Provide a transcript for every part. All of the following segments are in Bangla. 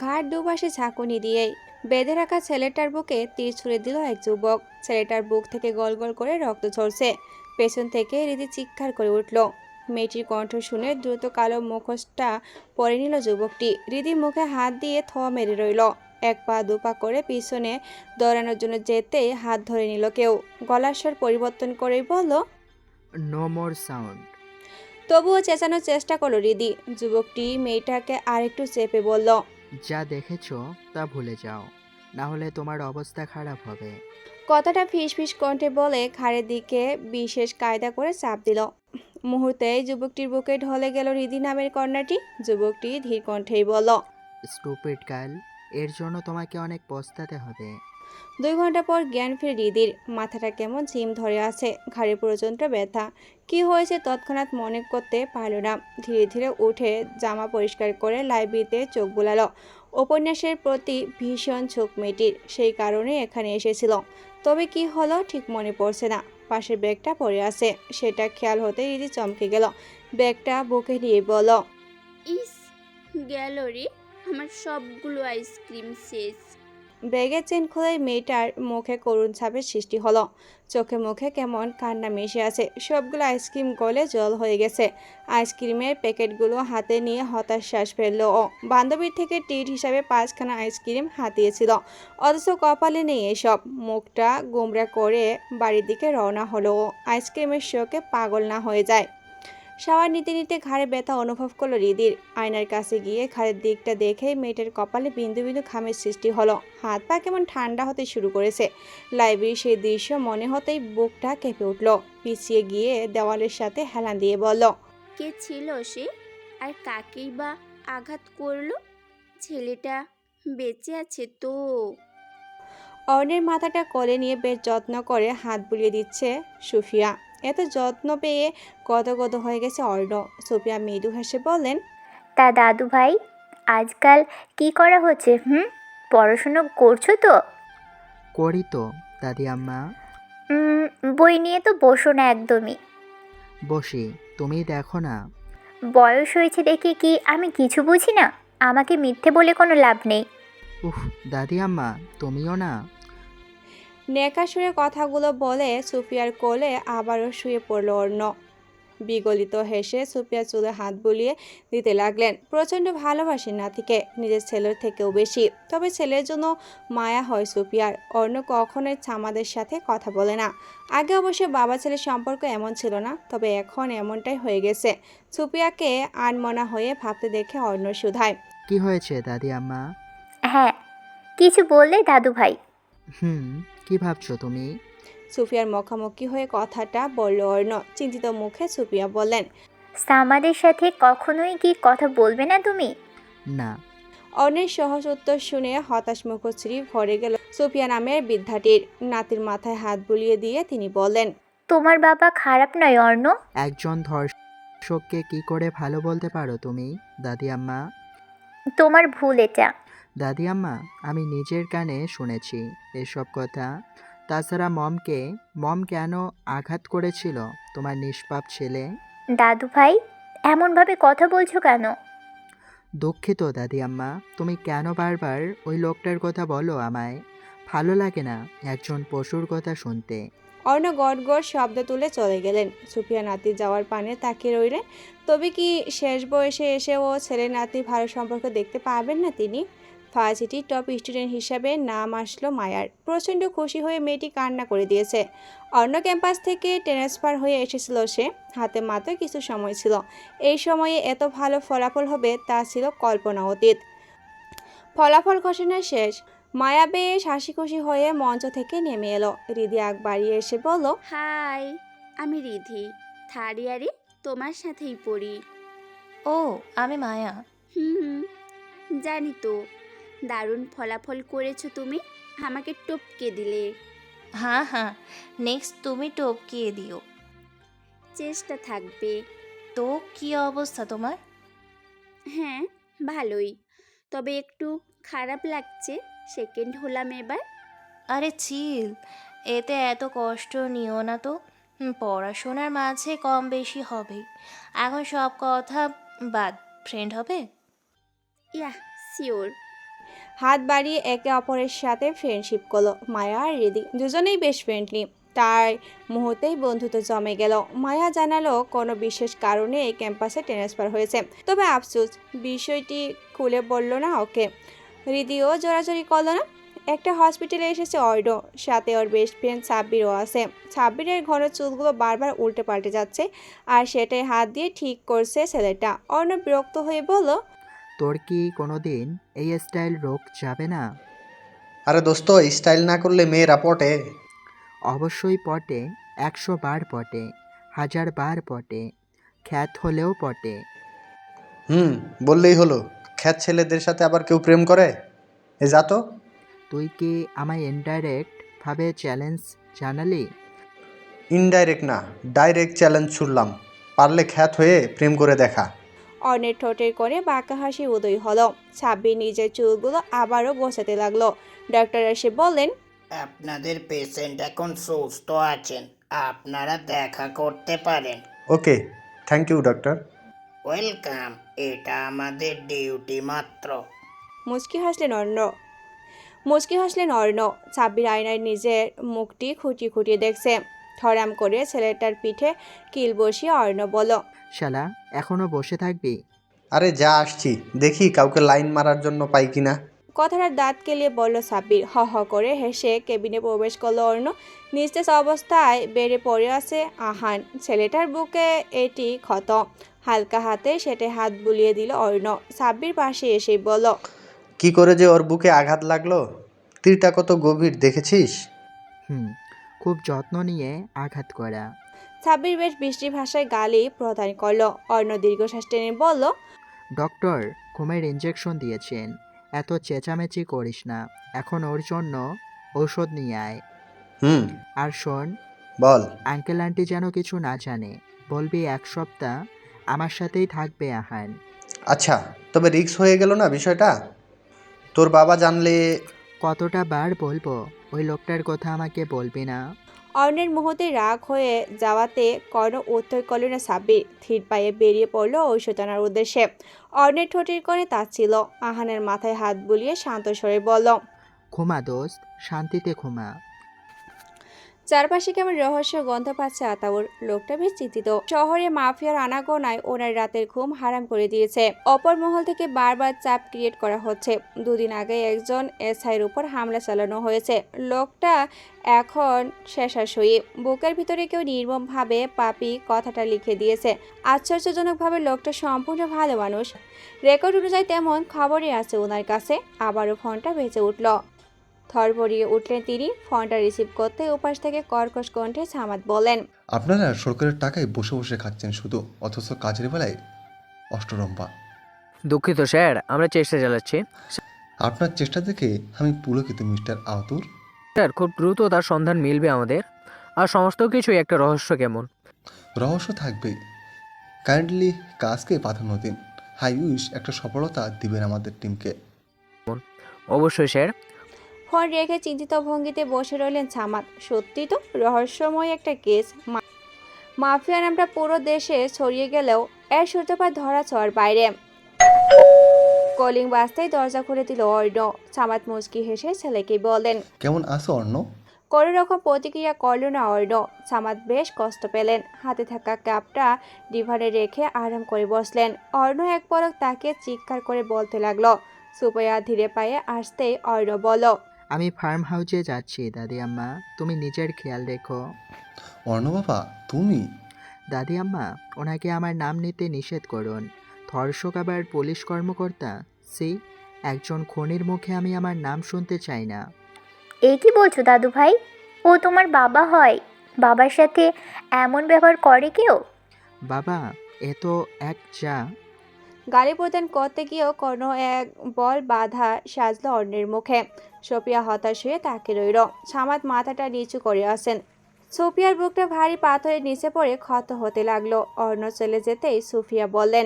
ঘাট দুপাশে ঝাঁকুনি দিয়েই বেঁধে রাখা ছেলেটার বুকে তীর ছুঁড়ে দিল এক যুবক। ছেলেটার বুক থেকে গল গল করে রক্ত ঝরছে। পেছন থেকে রীতি চিৎকার করে উঠল। মেয়েটির কণ্ঠ শুনে দ্রুত কালো মুখোশটা পরে নিল যুবকটি। রীতি মুখে হাত দিয়ে থ মেরে রইল। এক পা দুপা করে পিছনে দৌড়ানোর জন্য যেতেই হাত ধরে নিল কেউ। গলার স্বর পরিবর্তন করেই বলল, নো মোর সাউন্ড। তবুও চেঁচানোর চেষ্টা করলো রিদি। যুবকটি মেয়েটাকে আরেকটু চেপে বলল, যা দেখেছো তা ভুলে যাও, না হলে তোমার অবস্থা খারাপ হবে। কথাটা ফিস ফিস কণ্ঠে বলে ঘাড়ের দিকে বিশেষ কায়দা করে চাপ দিল। মুহূর্তেই যুবকটির বুকে ঢলে গেল হৃদি নামের কন্যাটি। যুবকটি ধীর কণ্ঠেই বলল, স্টুপিড গার্ল, এর জন্য তোমাকে অনেক পস্তাতে হবে। 2 ঘন্টা পর জ্ঞান ফিরে হৃদির। মাথাটা কেমন ঝিম ধরে আছে, ঘাড়ে প্রচণ্ড ব্যথা। কি হয়েছে তৎক্ষণাৎ মনে করতে পারল না। ধীরে ধীরে উঠে জামা পরিষ্কার করে লাইব্রেরিতে চোখ বুলালো। উপন্যাসের প্রতি ভীষণ ঝোঁক মেয়েটির, সেই কারণে এখানে এসেছিল। তবে কি হলো ঠিক মনে পড়ছে না। পাশের ব্যাগটা পড়ে আছে, সেটা খেয়াল হতে রীতি চমকে গেল। ব্যাগটা বুকে নিয়ে বলল, ইস, গেল রে, আমার সবগুলো আইসক্রিম শেষ। ব্যাগের চেন খুলে মেয়েটার মুখে করুণ ছাপের সৃষ্টি হলো। চোখে মুখে কেমন কান্না মিশে আছে। সবগুলো আইসক্রিম গলে জল হয়ে গেছে। আইসক্রিমের প্যাকেটগুলো হাতে নিয়ে হতাশ শ্বাস ফেলল ও। বান্ধবীর থেকে ট্রিট হিসাবে 5খানা আইসক্রিম হাতিয়েছিল, অথচ কপালে নেই এসব। মুখটা গোমড়া করে বাড়ির দিকে রওনা হলো ও। আইসক্রিমের শোকে পাগল না হয়ে যায়। শাওয়ার নিতে নিতে ঘাড়ে ব্যথা অনুভব করলো হৃদির। আয়নার কাছে গিয়ে ঘাড়ের দিকটা দেখে মেয়েটার কপালে বিন্দু বিন্দু ঘামের সৃষ্টি হলো। হাত পা কেমন ঠান্ডা হতে শুরু করেছে। লাইব্রেরির সেই দৃশ্য মনে হতেই বুকটা কেঁপে উঠল। পিছিয়ে গিয়ে দেওয়ালের সাথে হেলান দিয়ে বলল, কে ছিল সে, আর কাকেই বা আঘাত করলো? ছেলেটা বেঁচে আছে তো? অর্ণের মাথাটা কোলে নিয়ে বেশ যত্ন করে হাত বুলিয়ে দিচ্ছে সুফিয়া। এত যত্ন পেয়ে গদগদ হয়ে গেছে অর্ণ। সুফিয়া মৃদু হেসে বললেন, তা দাদু ভাই, আজকাল কি করা হচ্ছে? পড়াশুনো করছো তো? করি তো দাদি আম্মা। উম, বই নিয়ে তো বসো না একদমই। বসি, তুমি দেখো না। বয়স হয়েছে দেখে কি আমি কিছু বুঝি না? আমাকে মিথ্যে বলে কোনো লাভ নেই। উফ, দাদি আম্মা, তুমিও না। নেকা সুরে কথাগুলো বলে সুফিয়ার কোলে আবারও শুয়ে পড়ল অর্ণ। বিগলিত হেসে সুফিয়া চুলে হাত বুলিয়ে দিতে লাগলেন। প্রচণ্ড ভালোবাসেন নাতিকে, নিজের ছেলের থেকেও বেশি। তবে ছেলের জন্য মায়া হয় সুফিয়ার। অর্ণ কখনোই ছামাদের সাথে কথা বলে না। আগে অবশ্য বাবা ছেলের সম্পর্ক এমন ছিল না, তবে এখন এমনটাই হয়ে গেছে। সুফিয়াকে আনমনা হয়ে ভাবতে দেখে অর্ণ শুধায়, কি হয়েছে দাদি আম্মা? হ্যাঁ, কিছু বললে দাদু ভাই? হুম, কি ভাবছো তুমি? সুফিয়ার মুখোমুখি হয়ে কথাটা বলল অর্ণ। চিন্তিত মুখে সুফিয়া বললেন, সামাদের সাথে কখনোই কি কথা বলবে না তুমি? না। অর্ণের সহজ উত্তর শুনে হতাশ মুখশ্রী ভরে গেল সুফিয়া নামের বৃদ্ধাটির। নাতির মাথায় হাত বুলিয়ে দিয়ে তিনি বললেন, তোমার বাবা খারাপ নয় অর্ণ। একজন ধর্ষককে কি করে ভালো বলতে পারো তুমি দাদি আম্মা? তোমার ভুল এটা। দাদি আম্মা, আমি নিজের কানে শুনেছি এসব কথা। তাছাড়া মম কেন আঘাত করেছিল তোমার নিষ্পাপ ছেলে? দাদু ভাই, এমনভাবে কথা বলছো কেন? দুঃখিত দাদি আম্মা, তুমি কেন বারবার ওই লোকটার কথা বলো আমায়? ভালো লাগে না একজন পশুর কথা শুনতে। অর্ণ গড় গড় শব্দ তুলে চলে গেলেন। সুফিয়া নাতি যাওয়ার পানে তাকিয়ে রইলেন। তবে কি শেষ বয়সে এসেও ছেলে নাতি ভালো সম্পর্ক দেখতে পাবেন না তিনি? ভার্সিটির টপ স্টুডেন্ট হিসাবে নাম আসলো মায়ার। প্রচণ্ড খুশি হয়ে মেয়েটি কান্না করে দিয়েছে। অন্য ক্যাম্পাস থেকে ট্রান্সফার হয়ে এসেছিল সে। হাতে মাত্র কিছু সময় ছিল। এই সময়ে এত ভালো ফলাফল হবে তা ছিল কল্পনা অতীত। ফলাফল ঘোষণা শেষ। মায়া বেশ হাসি খুশি হয়ে মঞ্চ থেকে নেমে এলো। হৃদি আগ বাড়িয়ে এসে বলল, হাই, আমি রিধি, থার্ড ইয়ারে তোমার সাথেই পড়ি। ও, আমি মায়া। হুম, জানি তো। দারুণ ফলাফল করেছো তুমি, আমাকে টপকে দিলে। হ্যাঁ হ্যাঁ, নেক্সট তুমি টপকিয়ে দিও। চেষ্টা থাকবে। তো কি অবস্থা তোমার? হ্যাঁ, ভালোই। তবে একটু খারাপ লাগছে, সেকেন্ড হলাম এবার। আরে চিল, এতে এত কষ্ট নিও না তো। পড়াশোনার মাঝে কম বেশি হবেই। এখন সব কথা বাদ, ফ্রেন্ড হবে। Yeah, sure. হাত বাড়িয়ে একে অপরের সাথে ফ্রেন্ডশিপ করলো। মায়া আর হৃদি দুজনেই বেশ ফ্রেন্ডলি, তাই মুহূর্তেই বন্ধুত্ব জমে গেল। মায়া জানালো কোনো বিশেষ কারণে এই ক্যাম্পাসে ট্রান্সফার হয়েছে, তবে আফসোস বিষয়টি খুলে বলল না ওকে। হৃদিও জোরাজোরি করলো না। একটা হসপিটালে এসেছে অর্ড, সাথে ওর বেস্ট ফ্রেন্ড সাব্বিরও আছে। সাব্বিরের ঘন চুলগুলো বারবার উল্টে পাল্টে যাচ্ছে, আর সেটাই হাত দিয়ে ঠিক করছে ছেলেটা। অর্ণব বিরক্ত হয়ে বলল, তোর কি কোনোদিন এই স্টাইল রোগ যাবে না? আরে দোস্ত, স্টাইল না করলে মেয়েরা পটে। অবশ্যই পটে, 100 বার পটে, 1000 বার পটে, খ্যাত হলেও পটে। বললেই হলো। খ্যাত ছেলেদের সাথে আবার কেউ প্রেম করে? এ যা তো। তুই কি আমায় ইনডাইরেক্ট ভাবে চ্যালেঞ্জ জানালি? ইনডাইরেক্ট না, ডাইরেক্ট চ্যালেঞ্জ ছুড়লাম। পারলে খ্যাত হয়ে প্রেম করে দেখা। অর্ণের ঠোঁটের কোণে বাঁকা হাসি উদয় হলো। সাব্বির নিজের চুলগুলো আবারও গোছাতে লাগলো। ডক্টর এসে বললেন, আপনাদের পেশেন্ট এখন সুস্থ আছেন, আপনারা দেখা করতে পারেন। ওকে, থ্যাংক ইউ ডক্টর। ওয়েলকাম, এটা আমাদের ডিউটি মাত্র। মুচকি হাসলেন অর্ণ। সাব্বির আয়নায় নিজের মুখটি খুঁটিয়ে খুঁটিয়ে দেখছে। থরাম করে ছেলেটার পিঠে কিল বসিয়ে অর্ণ বলল, শালা, এখনো বসে থাকবি? আরে যা, আসছি, দেখি কাউকে লাইন মারার জন্য পাই কিনা। কথাটার দাঁত কেলিয়ে বলল সাব্বির। হ হ করে হেসে কেবিনে প্রবেশ করলো অর্ণ। নিস্তেজ অবস্থায় বেড়ে পড়ে আছে আহান। ছেলেটার বুকে এটি ক্ষত। হালকা হাতে সেটে হাত বুলিয়ে দিল অর্ণ। সাব্বির পাশে এসেই বলল, কি করে যে ওর বুকে আঘাত লাগলো! তীরটা কত গভীর দেখেছিস? হুম, খুব যত্ন নিয়ে আঘাত করা। সাব্বির বেশ বৃষ্টি ভাষায় গালি প্রদান করলো। অর্ণ দীর্ঘশ্বাস টেনে বলল, ডক্টর ঘুমের ইঞ্জেকশন দিয়েছেন, এত চেঁচামেচি করিস না। এখন ওর জন্য ঔষধ নিয়ে আয়। হুম, আর শোন, বল। আঙ্কেল আন্টি যেন কিছু না জানে। বলবি 1 সপ্তাহ আমার সাথেই থাকবে আহান। আচ্ছা, তবে রিস্ক হয়ে গেল না বিষয়টা? তোর বাবা জানলে? কতটা বার বলবো ওই লোকটার কথা আমাকে বলবি না? অর্ণের মুহূর্তে রাগ হয়ে যাওয়াতে কোনো উত্তর করল না সাব্বির। ধীর পায়ে বেরিয়ে পড়লো ঔষধ আনার উদ্দেশ্যে। অর্ণের ঠোঁটের কোণে তাচ্ছিল। আহানের মাথায় হাত বুলিয়ে শান্ত স্বরে বলল, ঘুমা দোস্ত, শান্তিতে ঘুমা। চারপাশে কেমন রহস্য গন্ধ পাচ্ছে আতাউর। লোকটা বেশ চিন্তিত। শহরে মাফিয়ার আনাগোনায় ওনার রাতের ঘুম হারাম করে দিয়েছে। অপর মহল থেকে বারবার চাপ ক্রিয়েট করা হচ্ছে। 2 দিন আগে একজন এসআইয়ের উপর হামলা চালানো হয়েছে। লোকটা এখন শেষাশয়ী। বুকের ভিতরে কেউ নির্মমভাবে পাপি কথাটা লিখে দিয়েছে। আশ্চর্যজনকভাবে লোকটা সম্পূর্ণ ভালো মানুষ। রেকর্ড অনুযায়ী তেমন খবরই আছে ওনার কাছে। আবারও ফোনটা বেজে উঠল। থরবড়িয়ে উঠলেন তিনি। ফোনটা রিসিভ করতে উপাস থেকে কর্কশ কণ্ঠে সামাদ বলেন, আপনারা সরকারের টাকায় বসে বসে খাচ্ছেন শুধু, অথচ কাজের বেলায় অষ্টরম্পা। দুঃখিত স্যার, আমরা চেষ্টা চালাচ্ছি। আপনার চেষ্টা দেখে আমি পুলকিত মিস্টার আতুর। স্যার, খুব দ্রুত তার সন্ধান মিলবে আমাদের। আর সমস্ত কিছুই একটা রহস্য কেমন। রহস্য থাকবেই। কাইন্ডলি কাজকে প্রাধান্য দিন। হাই উইশ একটা সফলতা দিবেন আমাদের টিমকে। অবশ্যই স্যার। ফোন রেখে চিন্তিত ভঙ্গিতে বসে রইলেন সামাদ। সত্যি তো রহস্যময় একটা কেস। মাফিয়া নামটা পুরো দেশে ছড়িয়ে গেলেও এর সূত্রপাত ধরা ছোঁয়ার বাইরে। কলিং বাজতেই দরজা খুলে দিল অর্ণ। সামাদ মুচকি হেসে ছেলেকে বলেন, কেমন আছো অর্ণ? কোনো রকম প্রতিক্রিয়া করল না অর্ণ। সামাদ বেশ কষ্ট পেলেন। হাতে থাকা কাপটা ডিভানে রেখে আরাম করে বসলেন। অর্ণ এক পলক তাকে চিৎকার করে বলতে লাগলো। সুপয়া ধীরে পায়ে আসতেই অর্ণ বলল, আমি ফার্ম হাউসে যাচ্ছি দাদি আম্মা, তুমি নিজের খেয়াল রেখো। অর্ণ বাবা, তুমি? দাদি আম্মা, ওনাকে আমার নাম নিতে নিষেধ করুন। ধর্ষক আবার পুলিশ কর্মকর্তা। সি, একজন খুনির মুখে আমি আমার নাম শুনতে চাই না। এই কি বলছো দাদু ভাই? ও তোমার বাবা হয়, বাবার সাথে এমন ব্যবহার করে কেউ? বাবা, এ তো এক যা। গালি প্রদান করতে গিয়েও কোনো এক বল বাধা সাজলো অর্ণের মুখে। সোফিয়া হতাশ হয়ে তাকে রইল। সামাদ মাথাটা নিচু করে আসেন। সোফিয়ার বুকটা ভারী পাথরের নিচে পড়ে ক্ষত হতে লাগলো। অর্ণ চলে যেতেই সুফিয়া বললেন,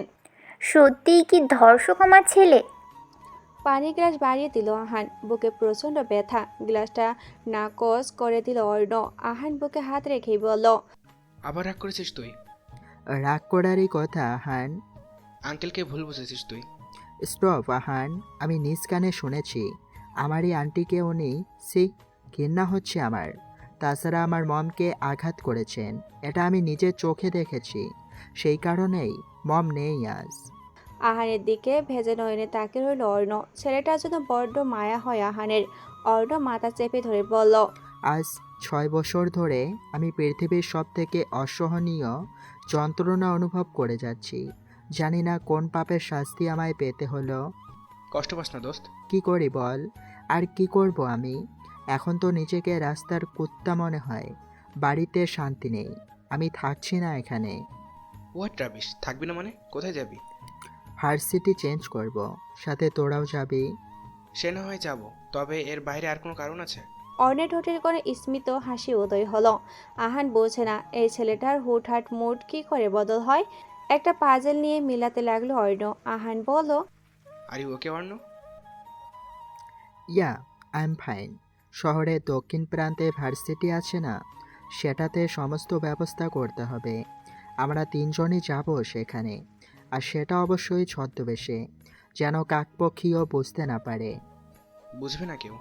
সত্যিই কি ধর্ষক আমার ছেলে? পানি গ্লাস বাড়িয়ে দিল আহান। বুকে প্রচণ্ড ব্যথা। গ্লাসটা নাকচ করে দিল অর্ণ। আহান বুকে হাত রেখেই বলল, আবার রাগ করেছিস তুই? রাগ করারই কথা হান। আঙ্কেলকে ভুল বুঝেছিস তুই। স্টপ আহান, আমি নিজ কানে শুনেছি আমারই আন্টিকে উনি ঘৃণা হচ্ছে আমার। তাছাড়া আমার মমকে আঘাত করেছেন, এটা আমি নিজের চোখে দেখেছি। সেই কারণেই মম নেই আজ। আহানের দিকে ভেজে নয়নে তাকে রইল অর্ণ। ছেলেটার জন্য বড্ড মায়া হয় আহানের। অর্ণ মাথা চেপে ধরে বলল, আজ 6 বছর ধরে আমি পৃথিবীর সব থেকে অসহনীয় যন্ত্রণা অনুভব করে যাচ্ছি। জানি না কোন পাপের শাস্তি আমায় পেতে হলো। কষ্ট পাস না দোস্ত। কি করি বল? আর কি করব আমি? এখন তো নিজেকে রাস্তার কুত্তা মনে হয়। বাড়িতে শান্তি নেই, আমি থাকছি না এখানে। হোয়াট রাবিশ, থাকবি না মানে? কোথায় যাবি? ভার্সিটি চেঞ্জ করব, সাথে তোরাও যাবি। সে না হয় যাব, তবে এর বাইরে আর কোনো কারণ আছে? অর্ণের ঠোঁটের কোণে স্মিত হাসি উদয় হলো। আহান বোঝে না এই ছেলেটার হুটহাট মুড কি করে বদল হয়। একটা পাজেল নিয়ে মিলাতে লাগলো অর্ণ। আহান বলল, are you okay Arna? Yeah, I am fine. শহরের দক্ষিণ প্রান্তে ভার্সিটি আছে না, সেটাতে সমস্ত ব্যবস্থা করতে হবে। আমরা 3 জনই যাব সেখানে, আর সেটা অবশ্যই ছদ্মবেশে, যেন কাকপক্ষীও বুঝতে না পারে। বুঝবে না কেউ।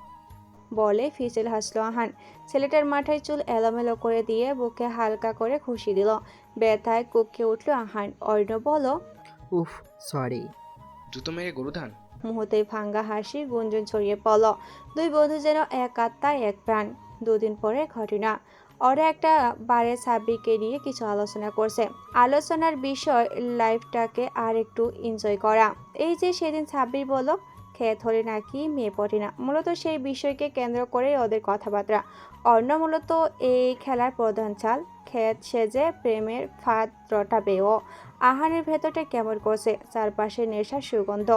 বলে ফিসেল হাসলো আহান। ছেলেটার মাথায় চুল এলোমেলো করে দিয়ে বুকে হালকা করে খুশি দিল। ব্যথায় কুঁককে উঠল আহান। অর্ণ বলল, উফ, সরি। জুতো মেরে গরুধান। মুহূর্তে ভাঙ্গা হাসির গুঞ্জন ছড়িয়ে পড়ল। দুই বন্ধু যেন এক আত্মা এক প্রাণ। 2 দিন পরে ঘটনা। ওরা একটা বারে সাব্বিরকে নিয়ে কিছু আলোচনা করছে। আলোচনার বিষয় লাইফটাকে আর একটু এনজয় করা। এই যে সেদিন সাব্বির বলল ক্ষেত হলে নাকি মেয়ে পড়ে না, মূলত সেই বিষয়কে কেন্দ্র করে ওদের কথাবার্তা। অর্ণ মূলত এই খেলার প্রধান চাল। ক্ষেত সেজে প্রেমের ফাঁদ রটাবে ও। আহারের ভেতরটা কেমন করছে, চারপাশে নেশার সুগন্ধ।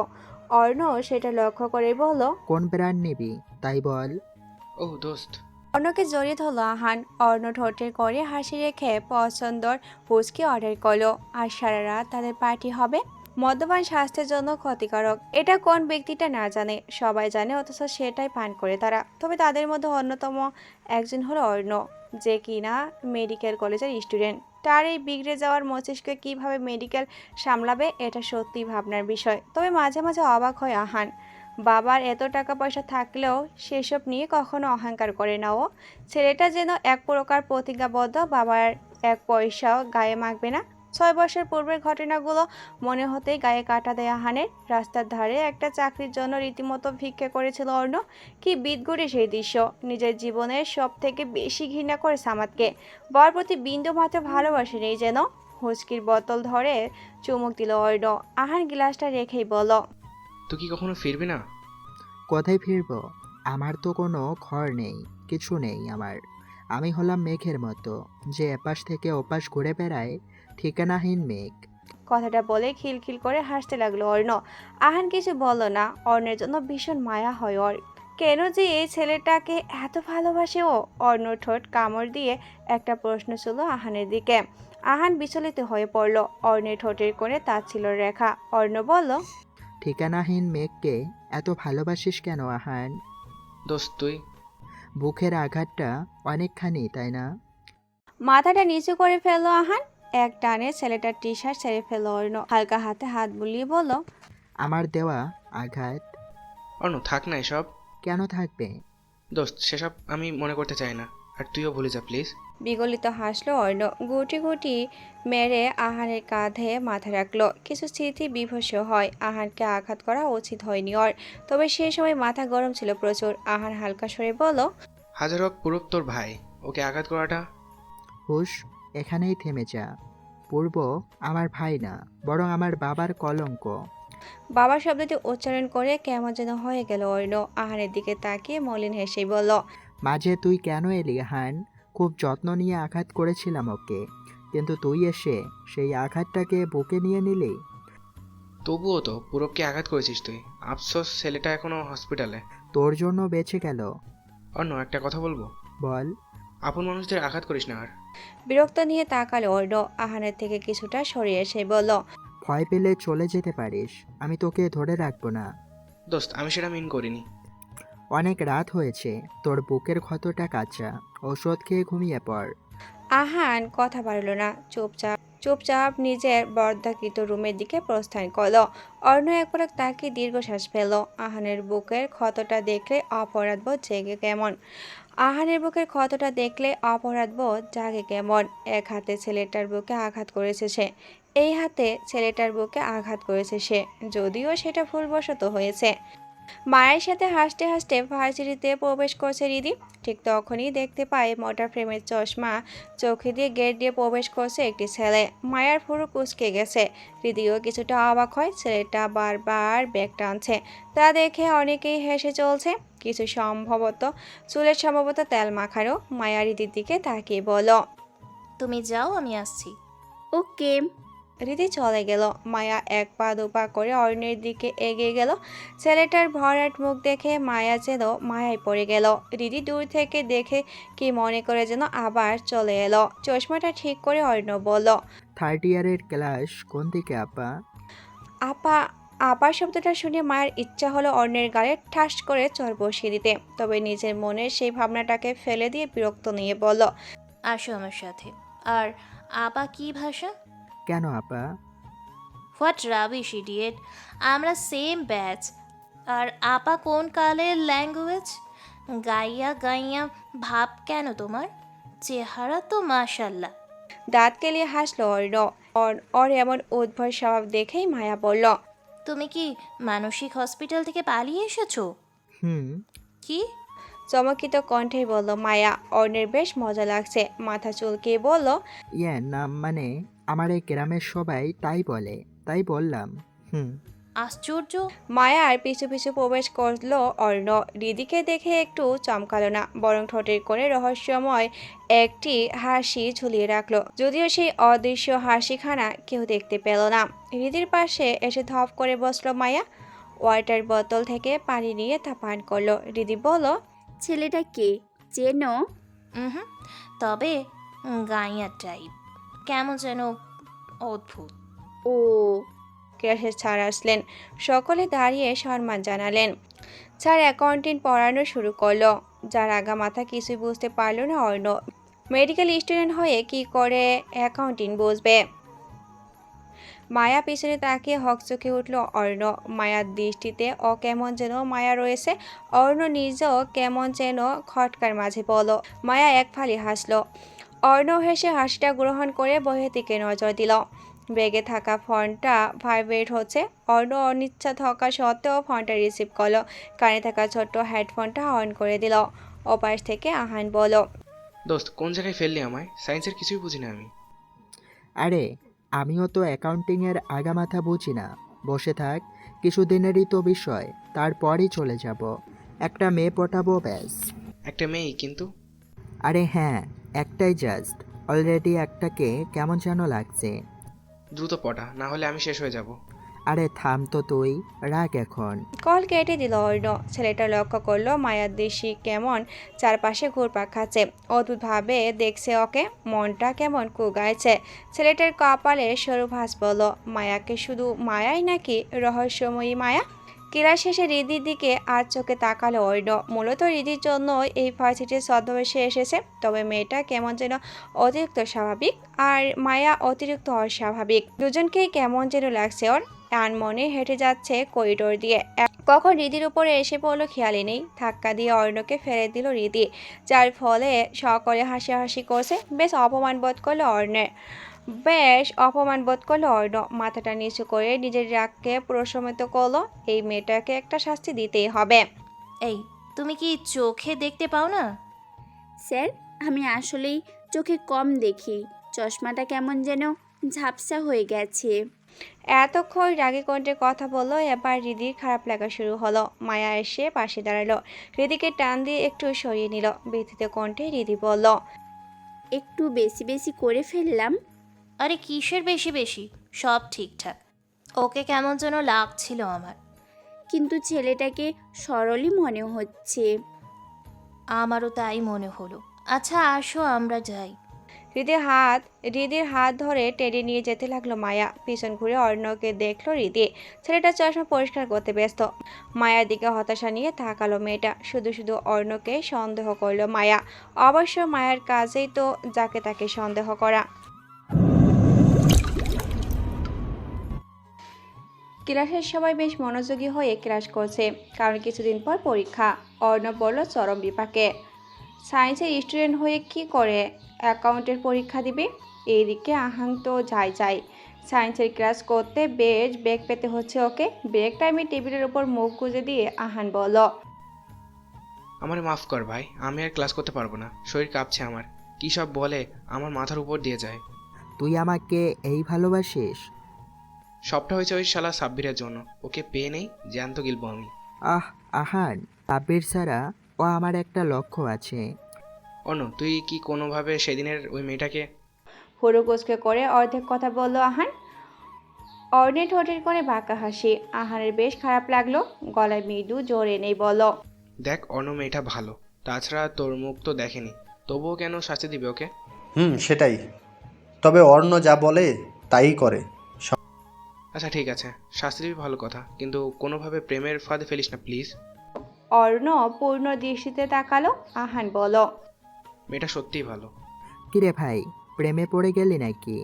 অর্ণ সেটা লক্ষ্য করে বলল, কোন ব্র্যান্ড নিবি তাই বল। ওহ দোস্ত। অর্ণকে জড়িয়ে ধরল আহান। অর্ণ ঠোঁটের করে হাসি রেখে পছন্দর হুস্কি অর্ডার করলো। আর সারা রাত তাদের পার্টি হবে। মদ্যপান স্বাস্থ্যের জন্য ক্ষতিকারক, এটা কোন ব্যক্তিটা না জানে, সবাই জানে, অথচ সেটাই পান করে তারা। তবে তাদের মধ্যে অন্যতম একজন হলো অর্ণ, যে কিনা মেডিকেল কলেজের স্টুডেন্ট। তার এই বিগড়ে যাওয়ার মস্তিষ্কে কিভাবে মেডিকেল সামলাবে, এটা সত্যি ভাবনার বিষয়। তবে মাঝে মাঝে অবাক হয় আহান। বাবার এত টাকা পয়সা থাকলেও সেসব নিয়ে কখনো অহংকার করে না ও। ছেলেটা যেন এক প্রকার প্রতিজ্ঞাবদ্ধ, বাবার এক পয়সাও গায়ে মাখবে না। 6 বছর পূর্বের ঘটনাগুলো মনে হতেই গায়ে কাটা দেয় আহানের। রাস্তার ধারে একটা চাকরির জন্য রীতিমতো ভিক্ষে করেছিল অর্ণ। কি বিদঘুটে সেই দৃশ্য। নিজের জীবনের সব থেকে বেশি ঘৃণা করে সামাদকে। বর প্রতি বিন্দু মাত্র ভালোবাসে নেই যেন। হুস্কির বোতল ধরে চুমুক দিল অর্ণ। আহান গ্লাসটা রেখেই বলল, তুই কি কখনো ফিরবি না? কোথায় ফিরবো? আমার তো কোনো ঘর নেই, কিছু নেই আমার। আমি হলাম মেঘের মতো, যে এপাশ থেকে ওপাশ ঘুরে বেড়ায়, ঠিকানাহীন মেঘ। কথাটা বলে খিলখিল করে হাসতে লাগলো অর্ণ। আহান কিছু বলল না। অর্ণের জন্য ভীষণ মায়া হয় ওর। কেন যে এই ছেলেটাকে এত ভালোবাসে ও। অর্ণ ঠোঁট কামড় দিয়ে একটা প্রশ্ন ছিল আহানের দিকে। আহান বিচলিত হয়ে পড়ল। অর্ণের ঠোঁটের কোণে তাচ্ছিল রেখা। অর্ণ বলল, ঠিকানাহীন মেঘকে এত ভালোবাসিস কেন আহান? দোস্ত তুই। বুকের আঘাতটা অনেকখানি, তাই না? মাথাটা নিচু করে ফেললো আহান। এক টানে ছেলেটার টি শার্ট ছেড়ে ফেললো অর্ণ। হালকা হাতে হাত বুলিয়ে বলল, আমার দেওয়া আঘাত? অর্ণ থাক না এসব। কেন থাকবে? দোস্ত সেসব আমি মনে করতে চাই না, আর তুইও ভুলে যা প্লিজ। বিগলিত হাসলো অর্ণ। গুটি গুটি মেরে আহানের কাঁধে মাথা রাখলো। কিছু স্মৃতি বিভৎস হয়। আহানকে আঘাত করা উচিত হয়নি ওর। তবে সে সময় মাথা গরম ছিল প্রচুর। আহান হালকা স্বরে বলল, হাজার হোক পূরব তোর ভাই, ওকে আঘাত করাটা। হুশ, এখানেই থেমে যা। পূর্ব আমার ভাই না, বরং আমার বাবার কলঙ্ক। বাবা শব্দটি উচ্চারণ করে কেমন যেন হয়ে গেল অর্ণ। আহানের দিকে তাকিয়ে মলিন হেসেই বলল, মাঝে তুই কেন এলি হান? খুব যত্ন নিয়ে আঘাত করেছিলাম ওকে, কিন্তু তুই এসে সেই আঘাতটাকে বুকে নিয়ে নিলি। তবুও তো পূরবকে আঘাত করেছিস তুই। আফসোস ছেলেটা এখনো হসপিটালে। তোর জন্য বেঁচে গেল। অর্ণ একটা কথা বলবো? বল। আপন মানুষদের আঘাত করিস না আর। বিরক্ত নিয়ে তাকালো অর্ণ। আহানের থেকে কিছুটা সরে এসে বলল, ভয় পেলে চলে যেতে পারিস, আমি তোকে ধরে রাখবো না। দোস্ত আমি সেটা মিন করিনি। অনেক রাত হয়েছে, তোর বুকের ক্ষতটা কাঁচা, ওষুধ খেয়ে ঘুমিয়ে পড়। আহান কথা বাড়ল না, চুপচাপ চুপচাপ নিজের বর্ধাকৃত রুমের দিকে প্রস্থান করলো। অর্ণ একবার তাকিয়ে দীর্ঘশ্বাস ফেলল। আহানের বুকের ক্ষতটা দেখলে অপরাধবোধ জেগে কেমন আহানের বুকের ক্ষতটা দেখলে অপরাধবোধ জাগে কেমন। এক হাতে ছেলেটার বুকে আঘাত করেছে সে, এই হাতে ছেলেটার বুকে আঘাত করেছে সে, যদিও সেটা ভুলবশত হয়েছে। মায়ের সাথে হাসতে হাসতে ভার্সিটিতে প্রবেশ করছে রিদি। ঠিক তখনই দেখতে পায় মোটা ফ্রেমের চশমা চোখে দিয়ে গেট দিয়ে প্রবেশ করছে একটি ছেলে। মায়ার ভুরু কুঁচকে গেছে। রিদিও কিছুটা অবাক হয়, ছেলেটা বারবার ব্যাগ টানছে। তা দেখে অনেকেই হেসে চলছে। কিছু চুলের তেল মাখানো। মায়া রিদির দিকে তাকিয়ে বলল, তুমি যাও, আমি আসছি। ওকে। রীতি চলে গেল। মায়া এক পা দুপা করে অর্ণের দিকে এগিয়ে গেল। ছেলেটার ভরাট মুখ দেখে মায়া যেন মায়ায় পড়ে গেল। রীতি দূর থেকে দেখে কি মনে করে যেন আবার চলে এলো। চশমাটা ঠিক করে অর্ণ বলল, 3rd ইয়ারের ক্লাস কোন দিকে আপা? আপা। আপার শব্দটা শুনে মায়ের ইচ্ছা হলো অর্ণের গালে ঠাস করে চড় বসিয়ে দিতে। তবে নিজের মনের সেই ভাবনাটাকে ফেলে দিয়ে বিরক্ত নিয়ে বলল, আসো আমার সাথে। আর আপা কি ভাষা? কেন আপা? হোয়াট রাবিশ ইডিয়েট, আমরা সেম ব্যাচ। আর আপা কোন কালের ল্যাঙ্গুয়েজ? গাইয়া গাইয়া ভাব কেন তোমার? চেহারা তো মাশাল্লাহ। দাঁত কেলিয়ে হাসলো অর্ণ। ওর এমন উদ্ভট স্বভাব দেখেই মায়া বলল, তুমি কি মানসিক হসপিটাল থেকে পালিয়ে এসেছো? হুম। কি? চমকিত কণ্ঠেই বলল মায়া। অর্ণের বেশ মজা লাগছে। মাথা চুলকে বলল, ইয়ে না, মানে আমার এই গ্রামের সবাই তাই বলে, তাই বললাম। হুম। আশ্চর্য। মায়া আর পিছু পিছু প্রবেশ করলো অর্ণ। রিদিকে দেখে একটু চমকালো না, বরং ঠোঁটের কোণে রহস্যময় একটি হাসি ঝুলিয়ে রাখলো। যদিও সেই অদৃশ্য হাসিখানা কেউ দেখতে পেল না। রিদির পাশে এসে ধপ করে বসলো মায়া। ওয়াটার বোতল থেকে পানি নিয়ে তা পান করলো। রিদি বলল, ছেলেটা কে চেনো? হুম, তবে গাইয়া টাইপ, কেমন যেন অদ্ভুত। ও। ক্লাসের স্যার আসলেন। সকলে দাঁড়িয়ে সম্মান জানালেন। স্যার অ্যাকাউন্টিং পড়ানো শুরু করলো। যার আগা মাথা কিছুই বুঝতে পারলো না অর্ণ। মেডিকেল স্টুডেন্ট হয়ে কি করে অ্যাকাউন্টিং বুঝবে? মায়া পিছনে তাকিয়ে হকচকে উঠল অর্ণ। মায়ার দৃষ্টিতে কেমন যেন মায়া রয়েছে। অর্ণ নিজেও কেমন যেন খটকার মাঝে পড়ল। মায়া এক ফালি হাসল। অর্ণ হেসে হাসিটা গ্রহণ করে বইয়ের দিকে নজর দিল। ব্যাগে থাকা ফোনটা ভাইব্রেট হচ্ছে। অর্ণ অনিচ্ছা থাকা সত্ত্বেও ফোনটা রিসিভ করলো। কানে থাকা ছোট্ট হেডফোনটা অন করে দিল। ওপাশ থেকে আহান বলল, দোস্ত কোন জায়গায় ফেললি আমায়? সায়েন্সের কিছুই বুঝি না আমি। আরে আমিও তো অ্যাকাউন্টিংয়ের আগামাথা বুঝি না। বসে থাক, কিছুদিনেরই তো বিষয়, তারপরই চলে যাব। একটা মেয়ে পটাবো ব্যাস। একটা মেয়েই কিন্তু। আরে হ্যাঁ, একটাই জাস্ট। অলরেডি একটাকে কেমন যেন লাগছে। দ্রুত পটা, না হলে আমি শেষ হয়ে যাব। আরে থাম তো তুই, রাখ এখন। কল কেটে দিল অর্ণ। ছেলেটা লক্ষ্য করলো মায়ার দৃষ্টি কেমন চারপাশে ঘুরপাক খাচ্ছে। অদ্ভুতভাবে দেখছে ওকে। মনটা কেমন কুগাইছে। ছেলেটার কপালে সরু ভাঁজ বলল, মায়াকে শুধু মায়াই নাকি রহস্যময়ী মায়া? ক্লাস শেষে রিদির দিকে আর চোখে তাকালো অর্ণ। মূলত রিদির জন্য এই ভার্সিটির ছদ্মবেশে এসেছে। তবে মেয়েটা কেমন যেন অতিরিক্ত স্বাভাবিক, আর মায়া অতিরিক্ত অস্বাভাবিক। দুজনকেই কেমন যেন লাগছে ওর। আনমনে হেঁটে যাচ্ছে করিডোর দিয়ে। কখন রিদির উপরে এসে পড়লো খেয়ালই নেই। ধাক্কা দিয়ে অর্ণকে ফেলে দিল রিদি, যার ফলে সকলে হাসাহাসি করছে। বেশ অপমান বোধ করলো অর্ণ। মাথাটা নিচু করে নিজের রাগকে প্রশমিত করলো। এই মেয়েটাকে একটা শাস্তি দিতেই হবে। এই, তুমি কি চোখে দেখতে পাও না? স্যার, আমি আসলেই চোখে কম দেখি। চশমাটা কেমন যেন ঝাপসা হয়ে গেছে। এতক্ষণ রাগে কণ্ঠে কথা বললো। এবার রিদির খারাপ লাগা শুরু হলো। মায়া এসে পাশে দাঁড়ালো। রিদিকে টান দিয়ে একটু সরিয়ে নিল। ব্যথিত কণ্ঠে রিদি বলল, একটু বেশি বেশি করে ফেললাম। আরে কিসের বেশি বেশি, সব ঠিকঠাক। ওকে কেমন যেন লাগছিল আমার। কিন্তু ছেলেটাকে সরলই মনে হচ্ছে। আমারও তাই মনে হলো। আচ্ছা আসো আমরা যাই। রিদির হাত ধরে টেনে নিয়ে যেতে লাগলো মায়া। পিছন ঘুরে অর্ণকে দেখলো রিদি। ছেলেটা চশমা পরিষ্কার করতে ব্যস্ত। মায়ার দিকে হতাশা নিয়ে তাকালো মেয়েটা। শুধু শুধু অর্ণকে সন্দেহ করলো মায়া। অবশ্য মায়ার কাজেই তো যাকে তাকে সন্দেহ করা। ক্লাসের সবাই বেশ মনোযোগী হয়ে ক্লাস করছে, কারণ কিছুদিন পর পরীক্ষা। অর্ণব বলল চরম বিপাকে। সায়েন্সের স্টুডেন্ট হয়ে কি করে অ্যাকাউন্টের পরীক্ষা দিবে? এইদিকে আহান তো যায় সায়েন্সের ক্লাস করতে বেশ বেগ পেতে হচ্ছে ওকে। ব্রেক টাইমে টেবিলের উপর মুখ গুজে দিয়ে আহান বলল, আমার মাফ কর ভাই, আমি আর ক্লাস করতে পারবো না, শরীর কাঁপছে আমার। কী সব বলে আমার মাথার উপর দিয়ে যায়। তুই আমাকে এই ভালোবাসিস? সবটা হয়েছে ওই শালা সাব্বিরের জন্য। ওকে পেয়ে নেই, জ্যান্ত গিলবো আমি। আহ আহান, সাব্বির ছাড়া ও আমার একটা লক্ষ্য আছে। অন্য তুই কি কোনোভাবে সেদিনের ওই মেয়েটাকে? হুড়োকুচকে করে অর্ধেক কথা বলল আহান। অর্ণের ঠোঁটের কোণে বাঁকা হাসি। আহানের বেশ খারাপ লাগলো। গলায় মৃদু জোর এনেই বলল, দেখ অন্য মেয়েটা ভালো, তাছাড়া তোর মুখ তো দেখেনি, তবুও কেন শাস্তি দিবে ওকে? সেটাই। তবে অর্ণ যা বলে তাই করে। আচ্ছা ঠিক আছে, শাস্তি দিবি ভালো কথা, কিন্তু কোনোভাবে প্রেমের ফাঁদে ফেলিস না প্লিজ। অর্ণ পূর্ণ দৃষ্টিতে তাকালো। আহান বলল, মেয়েটা সত্যিই ভালো। কিরে ভাই, প্রেমে পড়ে গেলি নাকি?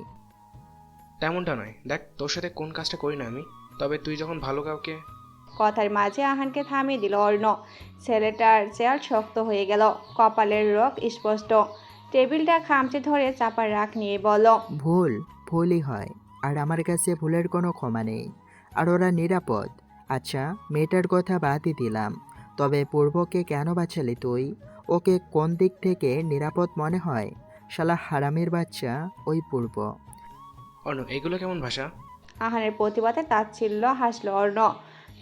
তেমনটা নয়, দেখ তোর সাথে কোন কাজটা করি না আমি, তবে তুই যখন ভালো কাউকে। কথার মাঝে আহানকে থামিয়ে দিল অর্ণ। ছেলেটার চেয়ার শক্ত হয়ে গেল, কপালের রোগ স্পষ্ট। টেবিলটা খামচে ধরে চাপার রাখ নিয়ে বলল, ভুলই হয়, আর আমার কাছে ভুলের কোনো ক্ষমা নেই। আর ওরা নিরাপদ। আচ্ছা, মেয়েটার কথা বাদই দিলাম, তবে পূর্বকে কেন বাঁচালি তুই? ওকে কোন দিক থেকে নিরাপদ মনে হয়? শালা হারামির বাচ্চা ওই পূর্ব। অন্য এগুলো কেমন ভাষা? আহানের প্রতিবাদে তাচ্ছিল্য হাসলো অর্ণ।